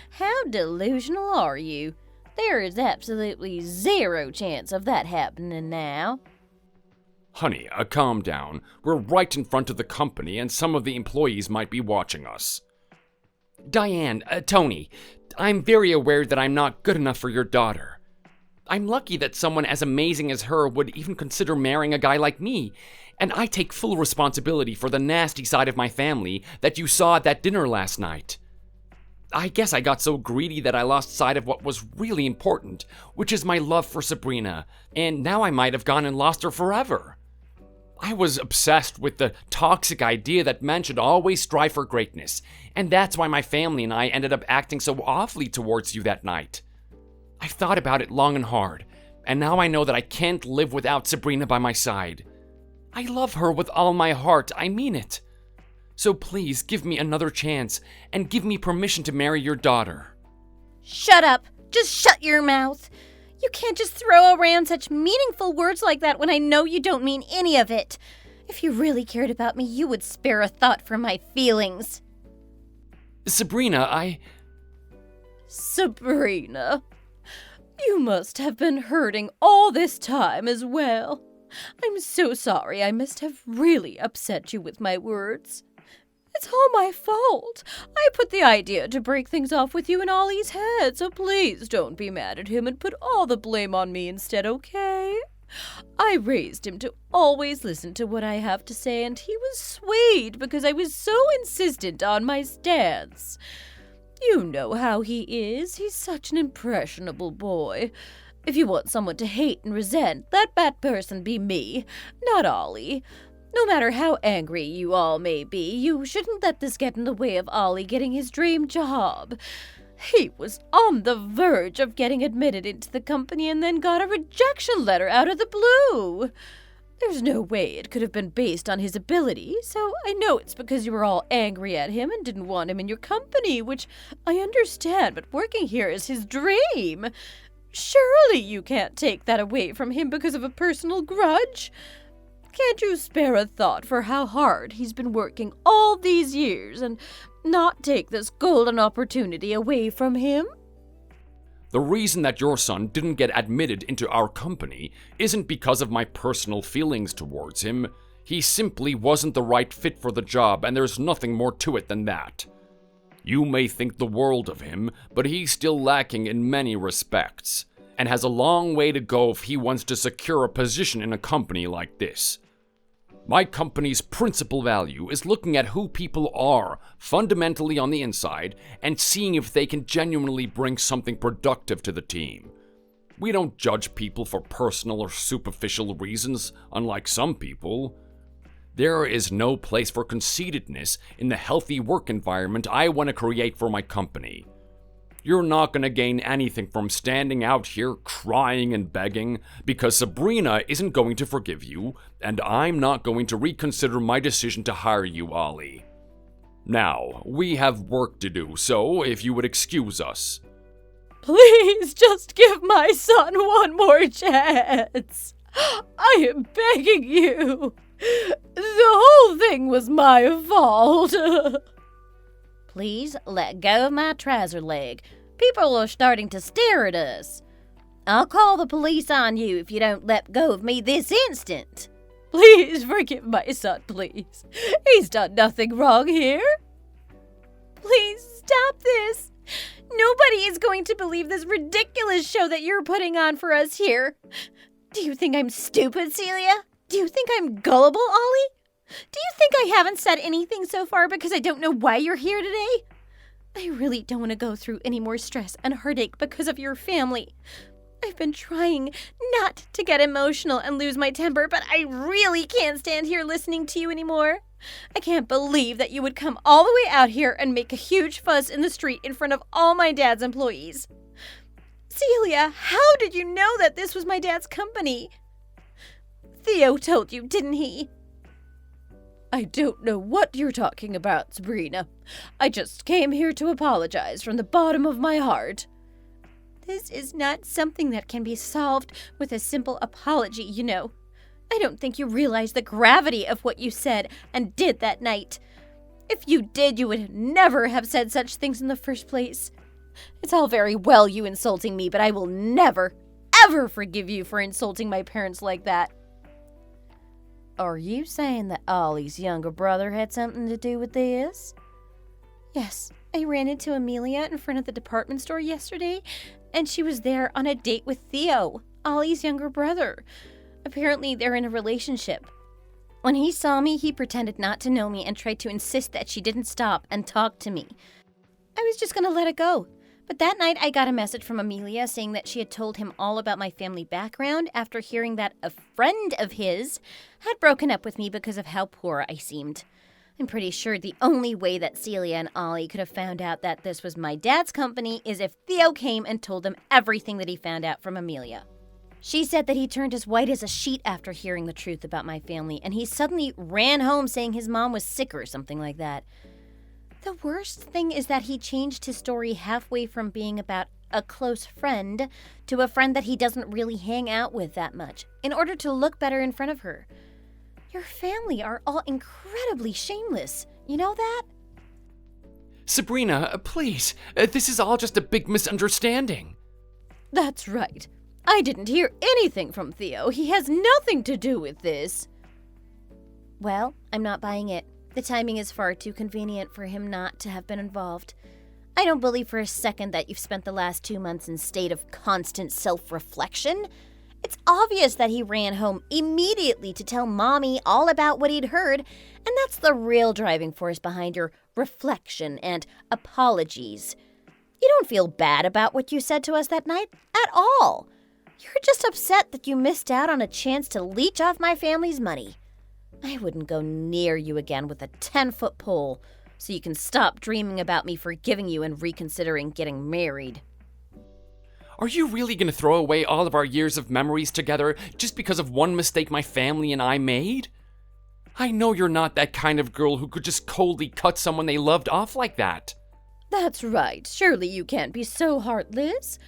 C: How delusional are you? There is absolutely zero chance of that happening now.
B: Honey, calm down. We're right in front of the company and some of the employees might be watching us. Diane, Tony, I'm very aware that I'm not good enough for your daughter. I'm lucky that someone as amazing as her would even consider marrying a guy like me, and I take full responsibility for the nasty side of my family that you saw at that dinner last night. I guess I got so greedy that I lost sight of what was really important, which is my love for Sabrina, and now I might have gone and lost her forever. I was obsessed with the toxic idea that men should always strive for greatness, and that's why my family and I ended up acting so awfully towards you that night. I've thought about it long and hard, and now I know that I can't live without Sabrina by my side. I love her with all my heart, I mean it. So please give me another chance, and give me permission to marry your daughter.
C: Shut up! Just shut your mouth! You can't just throw around such meaningful words like that when I know you don't mean any of it. If you really cared about me, you would spare a thought for my feelings.
B: Sabrina,
A: Sabrina, you must have been hurting all this time as well. I'm so sorry. I must have really upset you with my words. It's all my fault. I put the idea to break things off with you in Olly's head, so please don't be mad at him and put all the blame on me instead, okay? I raised him to always listen to what I have to say, and he was swayed because I was so insistent on my stance. You know how he is. He's such an impressionable boy. If you want someone to hate and resent, let that person be me, not Olly. No matter how angry you all may be, you shouldn't let this get in the way of Olly getting his dream job. He was on the verge of getting admitted into the company and then got a rejection letter out of the blue. There's no way it could have been based on his ability, so I know it's because you were all angry at him and didn't want him in your company, which I understand, but working here is his dream. Surely you can't take that away from him because of a personal grudge. Can't you spare a thought for how hard he's been working all these years and not take this golden opportunity away from him?
B: The reason that your son didn't get admitted into our company isn't because of my personal feelings towards him. He simply wasn't the right fit for the job, and there's nothing more to it than that. You may think the world of him, but he's still lacking in many respects, and has a long way to go if he wants to secure a position in a company like this. My company's principal value is looking at who people are fundamentally on the inside and seeing if they can genuinely bring something productive to the team. We don't judge people for personal or superficial reasons, unlike some people. There is no place for conceitedness in the healthy work environment I want to create for my company. You're not going to gain anything from standing out here crying and begging because Sabrina isn't going to forgive you, and I'm not going to reconsider my decision to hire you, Olly. Now, we have work to do, so if you would excuse us.
A: Please just give my son one more chance. I am begging you. The whole thing was my fault.
C: Please let go of my trouser leg. People are starting to stare at us. I'll call the police on you if you don't let go of me this instant.
A: Please forgive my son, please. He's done nothing wrong here. Please stop this. Nobody is going to believe this ridiculous show that you're putting on for us here. Do you think I'm stupid, Celia? Do you think I'm gullible, Olly? Do you think I haven't said anything so far because I don't know why you're here today? I really don't want to go through any more stress and heartache because of your family. I've been trying not to get emotional and lose my temper, but I really can't stand here listening to you anymore. I can't believe that you would come all the way out here and make a huge fuss in the street in front of all my dad's employees. Celia, how did you know that this was my dad's company? Theo told you, didn't he? I don't know what you're talking about, Sabrina. I just came here to apologize from the bottom of my heart. This is not something that can be solved with a simple apology, you know. I don't think you realize the gravity of what you said and did that night. If you did, you would never have said such things in the first place. It's all very well you insulting me, but I will never, ever forgive you for insulting my parents like that.
C: Are you saying that Olly's younger brother had something to do with this?
A: Yes, I ran into Amelia in front of the department store yesterday, and she was there on a date with Theo, Olly's younger brother. Apparently, they're in a relationship. When he saw me, he pretended not to know me and tried to insist that she didn't stop and talk to me. I was just going to let it go. But that night, I got a message from Amelia saying that she had told him all about my family background after hearing that a friend of his had broken up with me because of how poor I seemed. I'm pretty sure the only way that Celia and Olly could have found out that this was my dad's company is if Theo came and told them everything that he found out from Amelia. She said that he turned as white as a sheet after hearing the truth about my family, and he suddenly ran home saying his mom was sick or something like that. The worst thing is that he changed his story halfway from being about a close friend to a friend that he doesn't really hang out with that much, in order to look better in front of her. Your family are all incredibly shameless. You know that?
B: Sabrina, please, this is all just a big misunderstanding.
A: That's right. I didn't hear anything from Theo. He has nothing to do with this.
C: Well, I'm not buying it. The timing is far too convenient for him not to have been involved. I don't believe for a second that you've spent the last 2 months in a state of constant self-reflection. It's obvious that he ran home immediately to tell Mommy all about what he'd heard, and that's the real driving force behind your reflection and apologies. You don't feel bad about what you said to us that night at all. You're just upset that you missed out on a chance to leech off my family's money. I wouldn't go near you again with a 10-foot pole, so you can stop dreaming about me forgiving you and reconsidering getting married.
B: Are you really going to throw away all of our years of memories together just because of one mistake my family and I made? I know you're not that kind of girl who could just coldly cut someone they loved off like that.
A: That's right. Surely you can't be so heartless.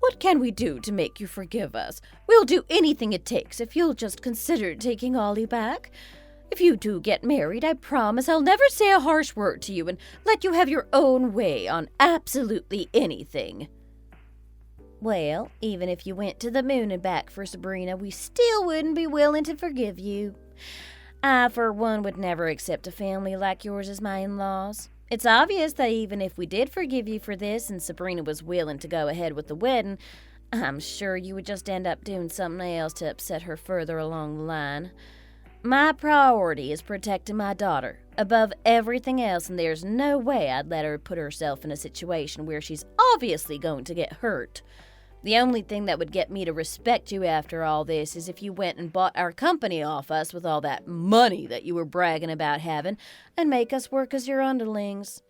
A: What can we do to make you forgive us? We'll do anything it takes if you'll just consider taking Olly back. If you do get married, I promise I'll never say a harsh word to you and let you have your own way on absolutely anything.
C: Well, even if you went to the moon and back for Sabrina, we still wouldn't be willing to forgive you. I, for one, would never accept a family like yours as my in-laws. It's obvious that even if we did forgive you for this and Sabrina was willing to go ahead with the wedding, I'm sure you would just end up doing something else to upset her further along the line.
A: My priority is protecting my daughter above everything else, and there's no way I'd let her put herself in a situation where she's obviously going to get hurt. The only thing that would get me to respect you after all this is if you went and bought our company off us with all that money that you were bragging about having and make us work as your underlings.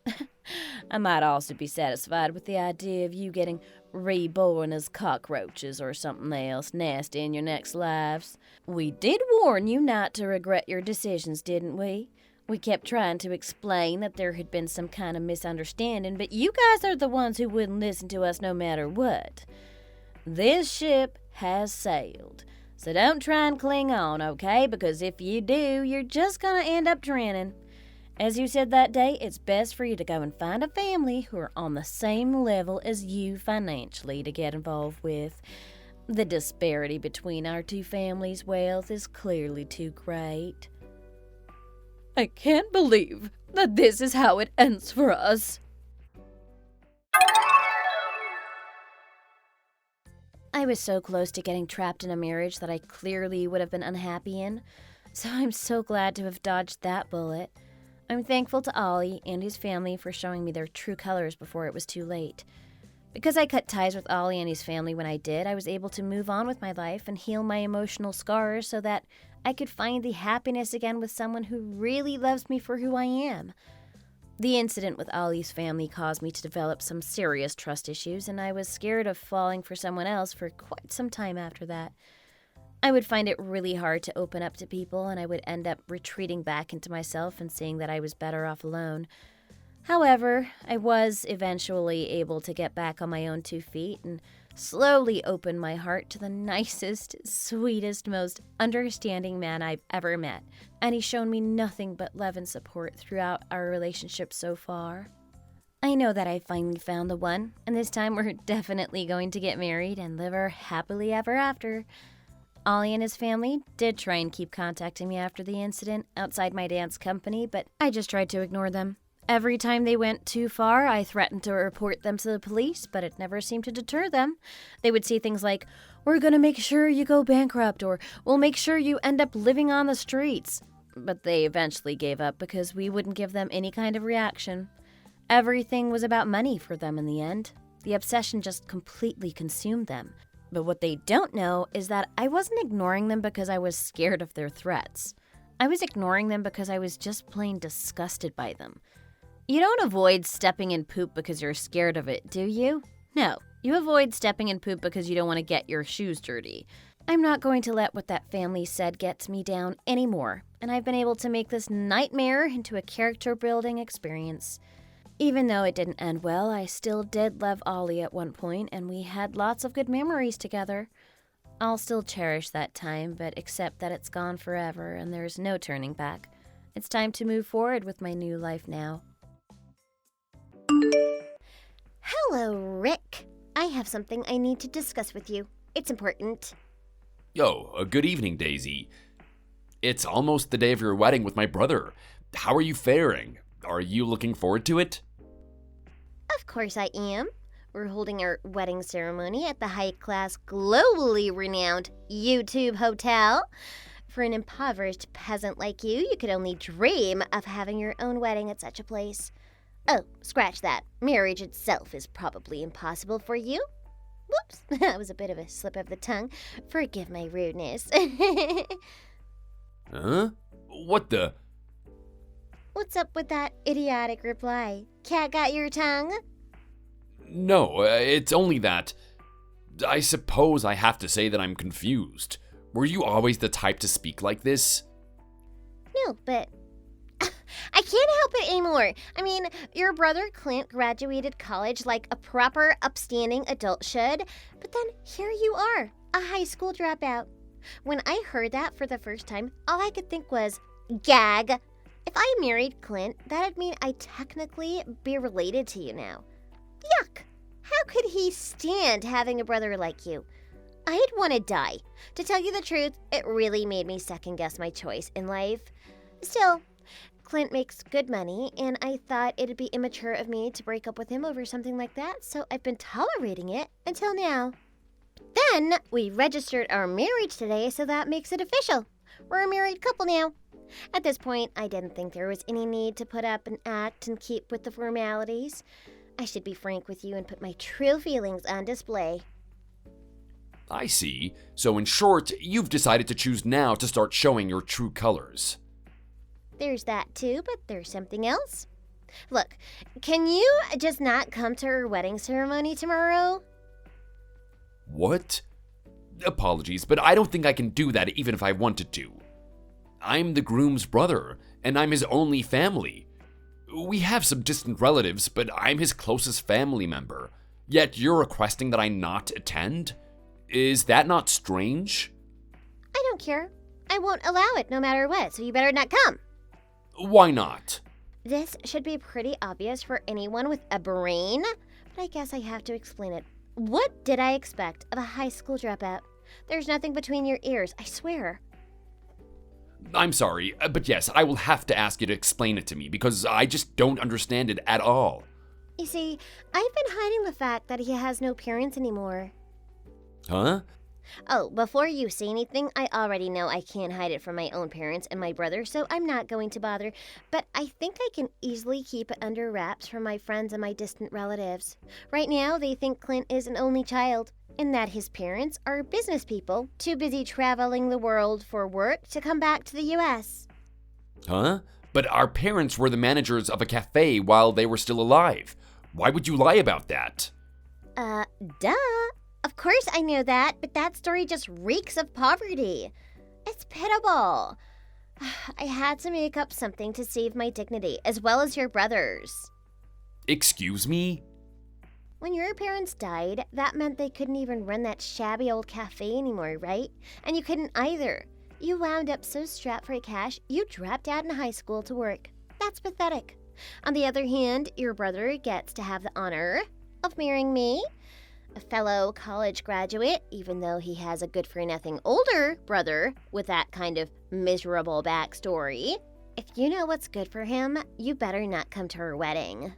A: I might also be satisfied with the idea of you getting reborn as cockroaches or something else nasty in your next lives. We did warn you not to regret your decisions, didn't we? We kept trying to explain that there had been some kind of misunderstanding, but you guys are the ones who wouldn't listen to us no matter what. This ship has sailed, so don't try and cling on, okay? Because if you do, you're just gonna end up drowning. As you said that day, it's best for you to go and find a family who are on the same level as you financially to get involved with. The disparity between our two families' wealth is clearly too great. I can't believe that this is how it ends for us. I was so close to getting trapped in a marriage that I clearly would have been unhappy in, so I'm so glad to have dodged that bullet. I'm thankful to Olly and his family for showing me their true colors before it was too late. Because I cut ties with Olly and his family when I did, I was able to move on with my life and heal my emotional scars so that I could find the happiness again with someone who really loves me for who I am. The incident with Olly's family caused me to develop some serious trust issues, and I was scared of falling for someone else for quite some time after that. I would find it really hard to open up to people, and I would end up retreating back into myself and seeing that I was better off alone. However, I was eventually able to get back on my own 2 feet and slowly open my heart to the nicest, sweetest, most understanding man I've ever met, and he's shown me nothing but love and support throughout our relationship so far. I know that I finally found the one, and this time we're definitely going to get married and live our happily ever after. Olly and his family did try and keep contacting me after the incident outside my dance company, but I just tried to ignore them. Every time they went too far, I threatened to report them to the police, but it never seemed to deter them. They would say things like, "We're gonna make sure you go bankrupt," or "We'll make sure you end up living on the streets." But they eventually gave up because we wouldn't give them any kind of reaction. Everything was about money for them in the end. The obsession just completely consumed them. But what they don't know is that I wasn't ignoring them because I was scared of their threats. I was ignoring them because I was just plain disgusted by them. You don't avoid stepping in poop because you're scared of it, do you? No, you avoid stepping in poop because you don't want to get your shoes dirty. I'm not going to let what that family said get me down anymore, and I've been able to make this nightmare into a character-building experience. Even though it didn't end well, I still did love Olly at one point, and we had lots of good memories together. I'll still cherish that time, but accept that it's gone forever and there's no turning back. It's time to move forward with my new life now.
C: Hello, Rick. I have something I need to discuss with you. It's important.
B: Yo, good evening, Daisy. It's almost the day of your wedding with my brother. How are you faring? Are you looking forward to it?
C: Of course I am. We're holding our wedding ceremony at the high-class, globally renowned YouTube hotel. For an impoverished peasant like you could only dream of having your own wedding at such a place. Oh, scratch that. Marriage itself is probably impossible for you. Whoops, that was a bit of a slip of the tongue. Forgive my rudeness.
B: Huh? What the?
C: What's up with that idiotic reply? Cat got your tongue?
B: No, it's only that. I suppose I have to say that I'm confused. Were you always the type to speak like this?
C: No, but I can't help it anymore. I mean, your brother Clint graduated college like a proper, upstanding adult should, but then here you are, a high school dropout. When I heard that for the first time, all I could think was, gag. If I married Clint, that'd mean I'd technically be related to you now. Yuck! How could he stand having a brother like you? I'd want to die. To tell you the truth, it really made me second-guess my choice in life. Still, Clint makes good money, and I thought it'd be immature of me to break up with him over something like that, so I've been tolerating it until now. Then, we registered our marriage today, so that makes it official. We're a married couple now. At this point, I didn't think there was any need to put up an act and keep with the formalities. I should be frank with you and put my true feelings on display.
B: I see. So in short, you've decided to choose now to start showing your true colors.
C: There's that too, but there's something else. Look, can you just not come to our wedding ceremony tomorrow?
B: What? Apologies, but I don't think I can do that even if I wanted to. I'm the groom's brother, and I'm his only family. We have some distant relatives, but I'm his closest family member. Yet you're requesting that I not attend? Is that not strange?
C: I don't care. I won't allow it no matter what, so you better not come.
B: Why not?
C: This should be pretty obvious for anyone with a brain, but I guess I have to explain it. What did I expect of a high school dropout? There's nothing between your ears, I swear.
B: I'm sorry, but yes, I will have to ask you to explain it to me because I just don't understand it at all.
C: You see, I've been hiding the fact that he has no parents anymore.
B: Huh?
C: Oh, before you say anything, I already know I can't hide it from my own parents and my brother, so I'm not going to bother. But I think I can easily keep it under wraps from my friends and my distant relatives. Right now, they think Clint is an only child, and that his parents are business people, too busy traveling the world for work to come back to the U.S.
B: Huh? But our parents were the managers of a cafe while they were still alive. Why would you lie about that?
C: Duh. Of course I know that, but that story just reeks of poverty. It's pitiable. I had to make up something to save my dignity, as well as your brother's.
B: Excuse me?
C: When your parents died, that meant they couldn't even run that shabby old cafe anymore, right? And you couldn't either. You wound up so strapped for cash, you dropped out in high school to work. That's pathetic. On the other hand, your brother gets to have the honor of marrying me, a fellow college graduate, even though he has a good-for-nothing older brother with that kind of miserable backstory. If you know what's good for him, you better not come to her wedding.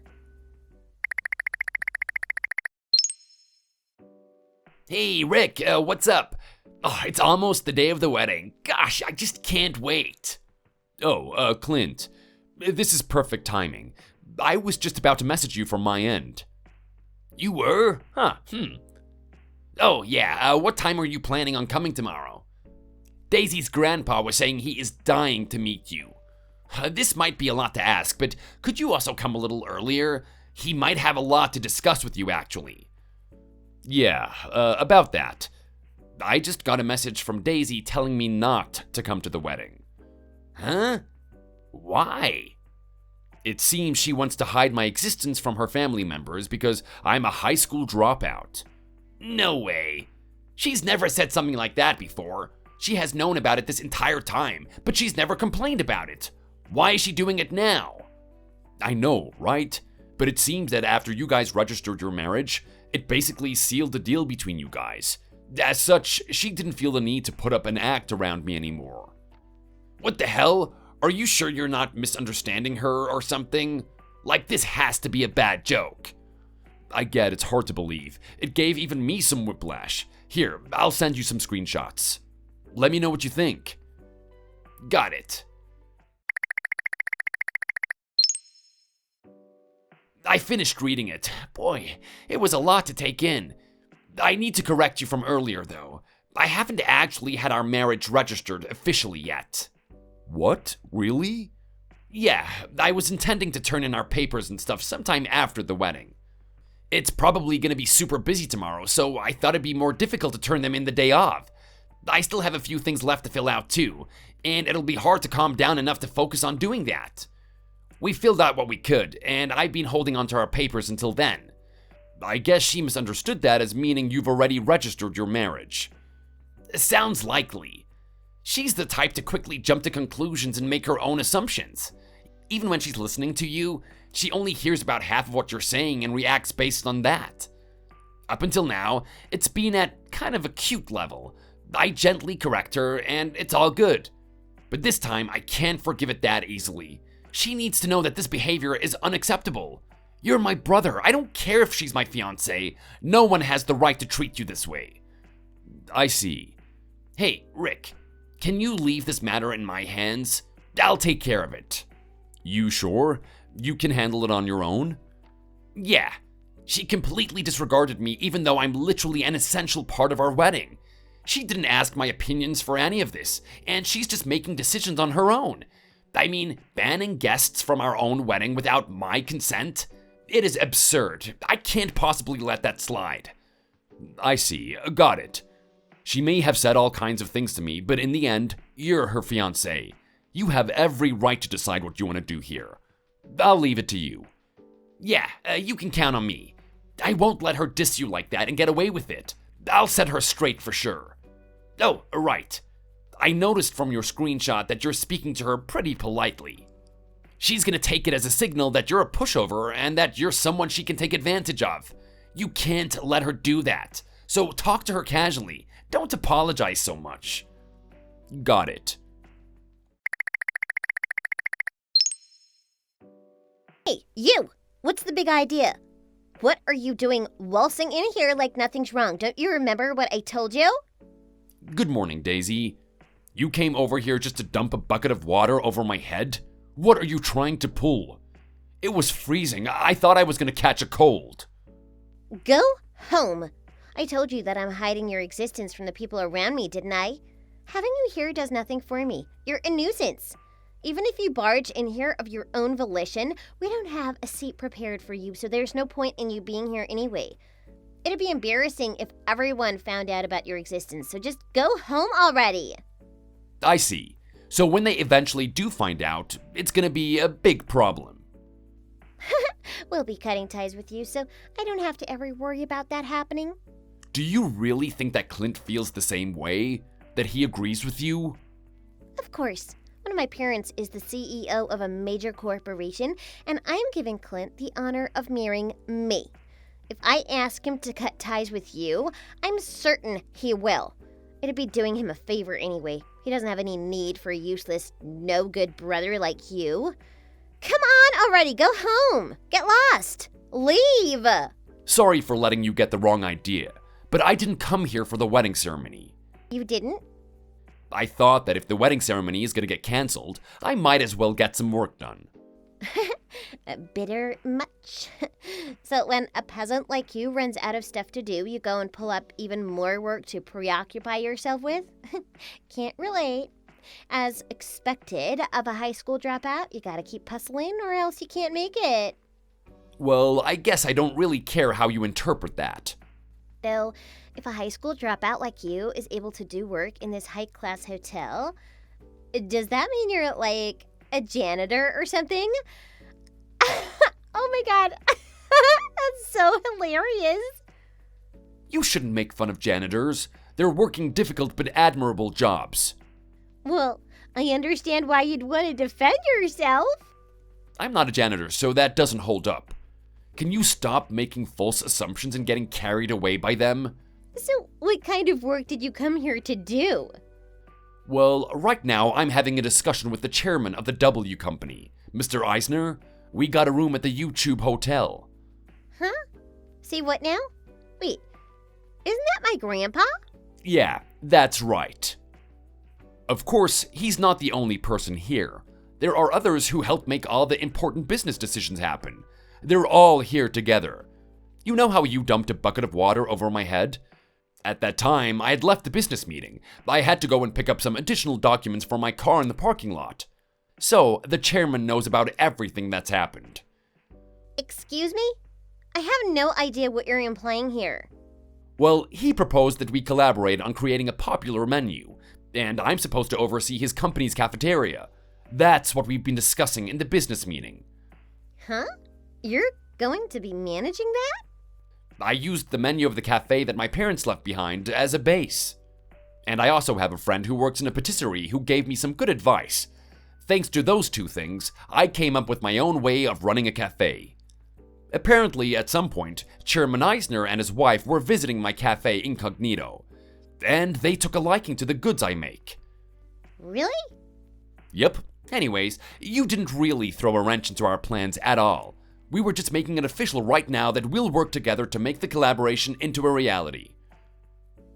B: Hey, Rick, what's up? Oh, it's almost the day of the wedding. Gosh, I just can't wait. Oh, Clint, this is perfect timing. I was just about to message you from my end. You were? Huh, Oh, yeah, what time are you planning on coming tomorrow? Daisy's grandpa was saying he is dying to meet you. This might be a lot to ask, but could you also come a little earlier? He might have a lot to discuss with you, actually. Yeah, about that. I just got a message from Daisy telling me not to come to the wedding. Huh? Why? It seems she wants to hide my existence from her family members because I'm a high school dropout. No way. She's never said something like that before. She has known about it this entire time, but she's never complained about it. Why is she doing it now? I know, right? But it seems that after you guys registered your marriage, it basically sealed the deal between you guys. As such, she didn't feel the need to put up an act around me anymore. What the hell? Are you sure you're not misunderstanding her or something? Like, this has to be a bad joke. I get it's hard to believe. It gave even me some whiplash. Here, I'll send you some screenshots. Let me know what you think. Got it. I finished reading it. Boy, it was a lot to take in. I need to correct you from earlier, though. I haven't actually had our marriage registered officially yet. What? Really? Yeah, I was intending to turn in our papers and stuff sometime after the wedding. It's probably gonna be super busy tomorrow, so I thought it'd be more difficult to turn them in the day of. I still have a few things left to fill out too, and it'll be hard to calm down enough to focus on doing that. We filled out what we could, and I've been holding onto our papers until then. I guess she misunderstood that as meaning you've already registered your marriage. Sounds likely. She's the type to quickly jump to conclusions and make her own assumptions. Even when she's listening to you, she only hears about half of what you're saying and reacts based on that. Up until now, it's been at kind of a cute level. I gently correct her, and it's all good. But this time, I can't forgive it that easily. She needs to know that this behavior is unacceptable. You're my brother. I don't care if she's my fiancé. No one has the right to treat you this way. I see. Hey, Rick,
D: Can you leave this matter in my hands? I'll take care of it.
B: You sure? You can handle it on your own?
D: Yeah. She completely disregarded me even though I'm literally an essential part of our wedding. She didn't ask my opinions for any of this, and she's just making decisions on her own. I mean, banning guests from our own wedding without my consent? It is absurd. I can't possibly let that slide.
B: I see. Got it. She may have said all kinds of things to me, but in the end, you're her fiancé. You have every right to decide what you want to do here. I'll leave it to you.
D: Yeah, you can count on me. I won't let her diss you like that and get away with it. I'll set her straight for sure. Oh, right. I noticed from your screenshot that you're speaking to her pretty politely. She's gonna take it as a signal that you're a pushover and that you're someone she can take advantage of. You can't let her do that. So talk to her casually. Don't apologize so much.
B: Got it.
C: Hey, you! What's the big idea? What are you doing waltzing in here like nothing's wrong? Don't you remember what I told you?
B: Good morning, Daisy. You came over here just to dump a bucket of water over my head? What are you trying to pull? It was freezing. I thought I was gonna catch a cold.
C: Go home. I told you that I'm hiding your existence from the people around me, didn't I? Having you here does nothing for me. You're a nuisance. Even if you barge in here of your own volition, we don't have a seat prepared for you, so there's no point in you being here anyway. It'd be embarrassing if everyone found out about your existence, so just go home already.
B: I see. So when they eventually do find out, it's gonna be a big problem.
C: We'll be cutting ties with you, so I don't have to ever worry about that happening.
B: Do you really think that Clint feels the same way? That he agrees with you?
C: Of course. One of my parents is the CEO of a major corporation, and I'm giving Clint the honor of marrying me. If I ask him to cut ties with you, I'm certain he will. It'd be doing him a favor anyway. He doesn't have any need for a useless, no-good brother like you. Come on already, go home. Get lost. Leave.
B: Sorry for letting you get the wrong idea, but I didn't come here for the wedding ceremony.
C: You didn't?
B: I thought that if the wedding ceremony is gonna get cancelled, I might as well get some work done.
C: Bitter much? So when a peasant like you runs out of stuff to do, you go and pull up even more work to preoccupy yourself with? Can't relate. As expected of a high school dropout, you gotta keep hustling or else you can't make it.
B: Well, I guess I don't really care how you interpret that.
C: Though, if a high school dropout like you is able to do work in this high-class hotel, does that mean you're like a janitor or something? Oh my god, that's so hilarious.
B: You shouldn't make fun of janitors. They're working difficult but admirable jobs.
C: Well, I understand why you'd want to defend yourself.
B: I'm not a janitor, so that doesn't hold up. Can you stop making false assumptions and getting carried away by them?
C: So, what kind of work did you come here to do?
B: Well, right now I'm having a discussion with the chairman of the W Company, Mr. Eisner. We got a room at the YouTube Hotel.
C: Huh? Say what now? Wait, isn't that my grandpa?
B: Yeah, that's right. Of course, he's not the only person here. There are others who help make all the important business decisions happen. They're all here together. You know how you dumped a bucket of water over my head? At that time, I had left the business meeting. I had to go and pick up some additional documents for my car in the parking lot. So, the chairman knows about everything that's happened.
C: Excuse me? I have no idea what you're implying here.
B: Well, he proposed that we collaborate on creating a popular menu, and I'm supposed to oversee his company's cafeteria. That's what we've been discussing in the business meeting.
C: Huh? You're going to be managing that?
B: I used the menu of the cafe that my parents left behind as a base. And I also have a friend who works in a patisserie who gave me some good advice. Thanks to those two things, I came up with my own way of running a cafe. Apparently, at some point, Chairman Eisner and his wife were visiting my cafe incognito, and they took a liking to the goods I make.
C: Really?
B: Yep. Anyways, you didn't really throw a wrench into our plans at all. We were just making it official right now that we'll work together to make the collaboration into a reality.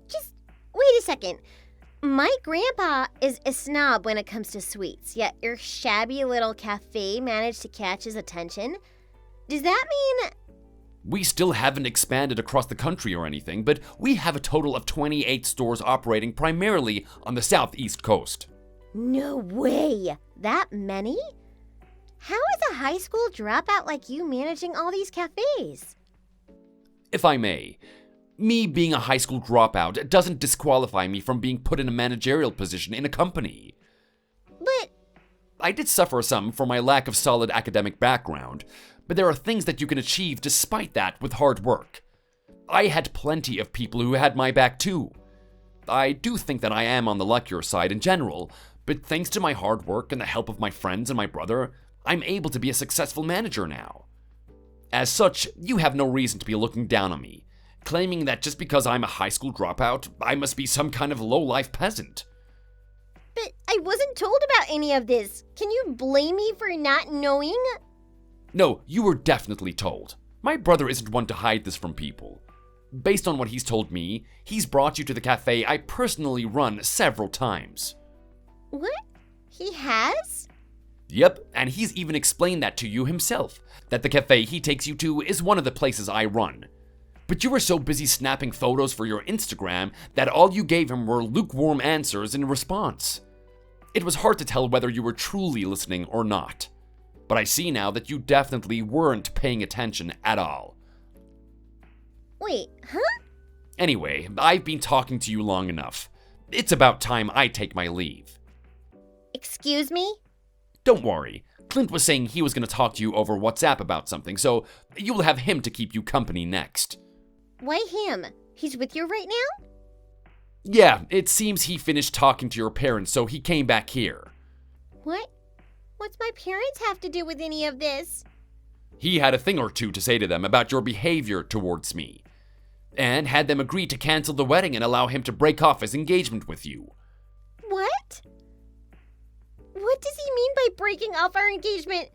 C: Just wait a second. My grandpa is a snob when it comes to sweets, yet your shabby little cafe managed to catch his attention. Does that mean...
D: We still haven't expanded across the country or anything, but we have a total of 28 stores operating primarily on the southeast coast.
C: No way! That many? How is a high school dropout like you managing all these cafes?
D: If I may, me being a high school dropout doesn't disqualify me from being put in a managerial position in a company.
C: But...
D: I did suffer some for my lack of solid academic background, but there are things that you can achieve despite that with hard work. I had plenty of people who had my back too. I do think that I am on the luckier side in general, but thanks to my hard work and the help of my friends and my brother, I'm able to be a successful manager now. As such, you have no reason to be looking down on me, claiming that just because I'm a high school dropout, I must be some kind of low-life peasant.
C: But I wasn't told about any of this. Can you blame me for not knowing?
D: No, you were definitely told. My brother isn't one to hide this from people. Based on what he's told me, he's brought you to the cafe I personally run several times.
C: What? He has?
D: Yep, and he's even explained that to you himself, that the cafe he takes you to is one of the places I run. But you were so busy snapping photos for your Instagram that all you gave him were lukewarm answers in response. It was hard to tell whether you were truly listening or not. But I see now that you definitely weren't paying attention at all.
C: Wait, huh?
D: Anyway, I've been talking to you long enough. It's about time I take my leave.
C: Excuse me?
D: Don't worry. Clint was saying he was going to talk to you over WhatsApp about something, so you'll have him to keep you company next.
C: Why him? He's with you right now?
D: Yeah, it seems he finished talking to your parents, so he came back here.
C: What? What's my parents have to do with any of this?
D: He had a thing or two to say to them about your behavior towards me, and had them agree to cancel the wedding and allow him to break off his engagement with you.
C: What? What does he mean by breaking off our engagement?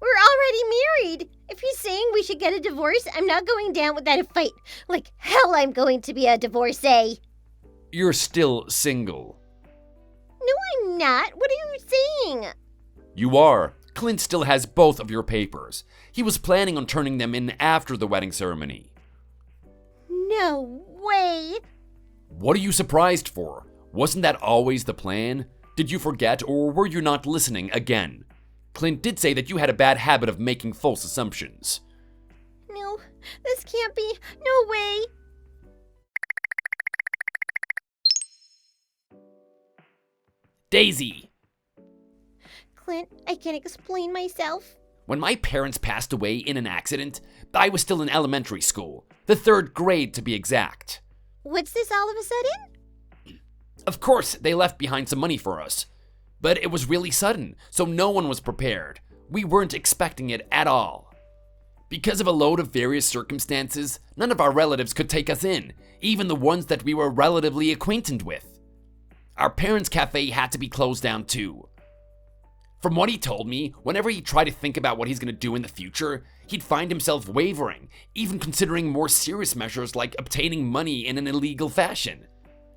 C: We're already married. If he's saying we should get a divorce, I'm not going down without a fight. Like hell I'm going to be a divorcee.
D: You're still single.
C: No, I'm not. What are you saying?
D: You are. Clint still has both of your papers. He was planning on turning them in after the wedding ceremony.
C: No way.
D: What are you surprised for? Wasn't that always the plan? Did you forget, or were you not listening again? Clint did say that you had a bad habit of making false assumptions.
C: No, this can't be. No way.
D: Daisy!
C: Clint, I can't explain myself.
D: When my parents passed away in an accident, I was still in elementary school, the 3rd grade to be exact.
C: What's this all of a sudden?
D: Of course, they left behind some money for us. But it was really sudden, so no one was prepared. We weren't expecting it at all. Because of a load of various circumstances, none of our relatives could take us in, even the ones that we were relatively acquainted with. Our parents' cafe had to be closed down too. From what he told me, whenever he tried to think about what he's going to do in the future, he'd find himself wavering, even considering more serious measures like obtaining money in an illegal fashion.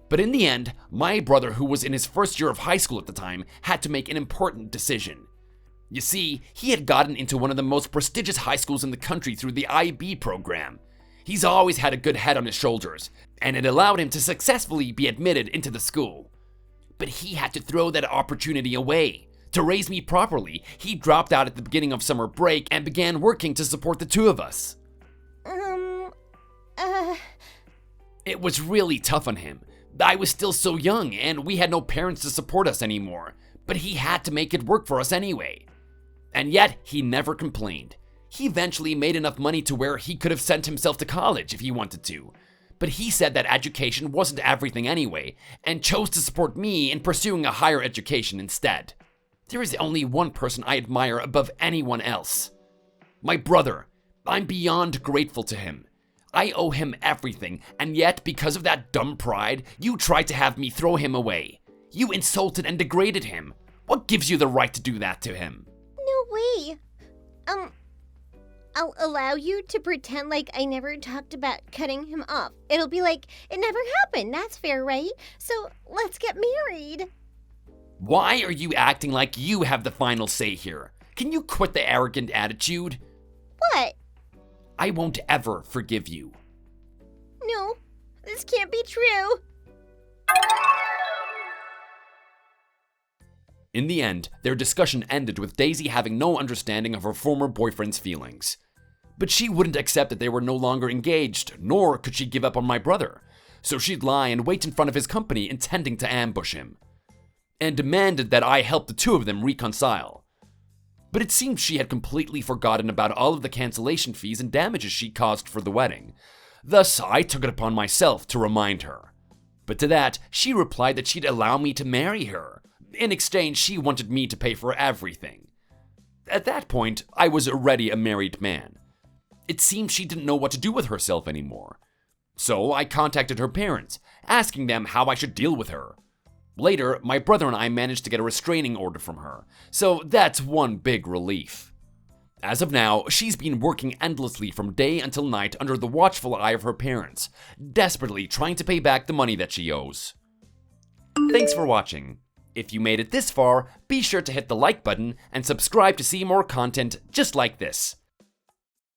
D: But in the end, my brother, who was in his first year of high school at the time, had to make an important decision. You see, he had gotten into one of the most prestigious high schools in the country through the IB program. He's always had a good head on his shoulders, and it allowed him to successfully be admitted into the school. But he had to throw that opportunity away. To raise me properly, he dropped out at the beginning of summer break and began working to support the two of us. It was really tough on him. I was still so young, and we had no parents to support us anymore, but he had to make it work for us anyway. And yet, he never complained. He eventually made enough money to where he could have sent himself to college if he wanted to. But he said that education wasn't everything anyway, and chose to support me in pursuing a higher education instead. There is only one person I admire above anyone else. My brother. I'm beyond grateful to him. I owe him everything, and yet, because of that dumb pride, you tried to have me throw him away. You insulted and degraded him. What gives you the right to do that to him?
C: No way.
E: I'll allow you to pretend like I never talked about cutting him off. It'll be like it never happened. That's fair, right? So let's get married.
D: Why are you acting like you have the final say here? Can you quit the arrogant attitude?
E: What?
D: I won't ever forgive you.
E: No, this can't be true.
D: In the end, their discussion ended with Daisy having no understanding of her former boyfriend's feelings. But she wouldn't accept that they were no longer engaged, nor could she give up on my brother. So she'd lie and wait in front of his company, intending to ambush him, and demanded that I help the two of them reconcile. But it seemed she had completely forgotten about all of the cancellation fees and damages she caused for the wedding. Thus, I took it upon myself to remind her. But to that, she replied that she'd allow me to marry her. In exchange, she wanted me to pay for everything. At that point, I was already a married man. It seemed she didn't know what to do with herself anymore. So I contacted her parents, asking them how I should deal with her. Later, my brother and I managed to get a restraining order from her, so that's one big relief. As of now, she's been working endlessly from day until night under the watchful eye of her parents, desperately trying to pay back the money that she owes. Thanks for watching. If you made it this far, be sure to hit the like button and subscribe to see more content just like this.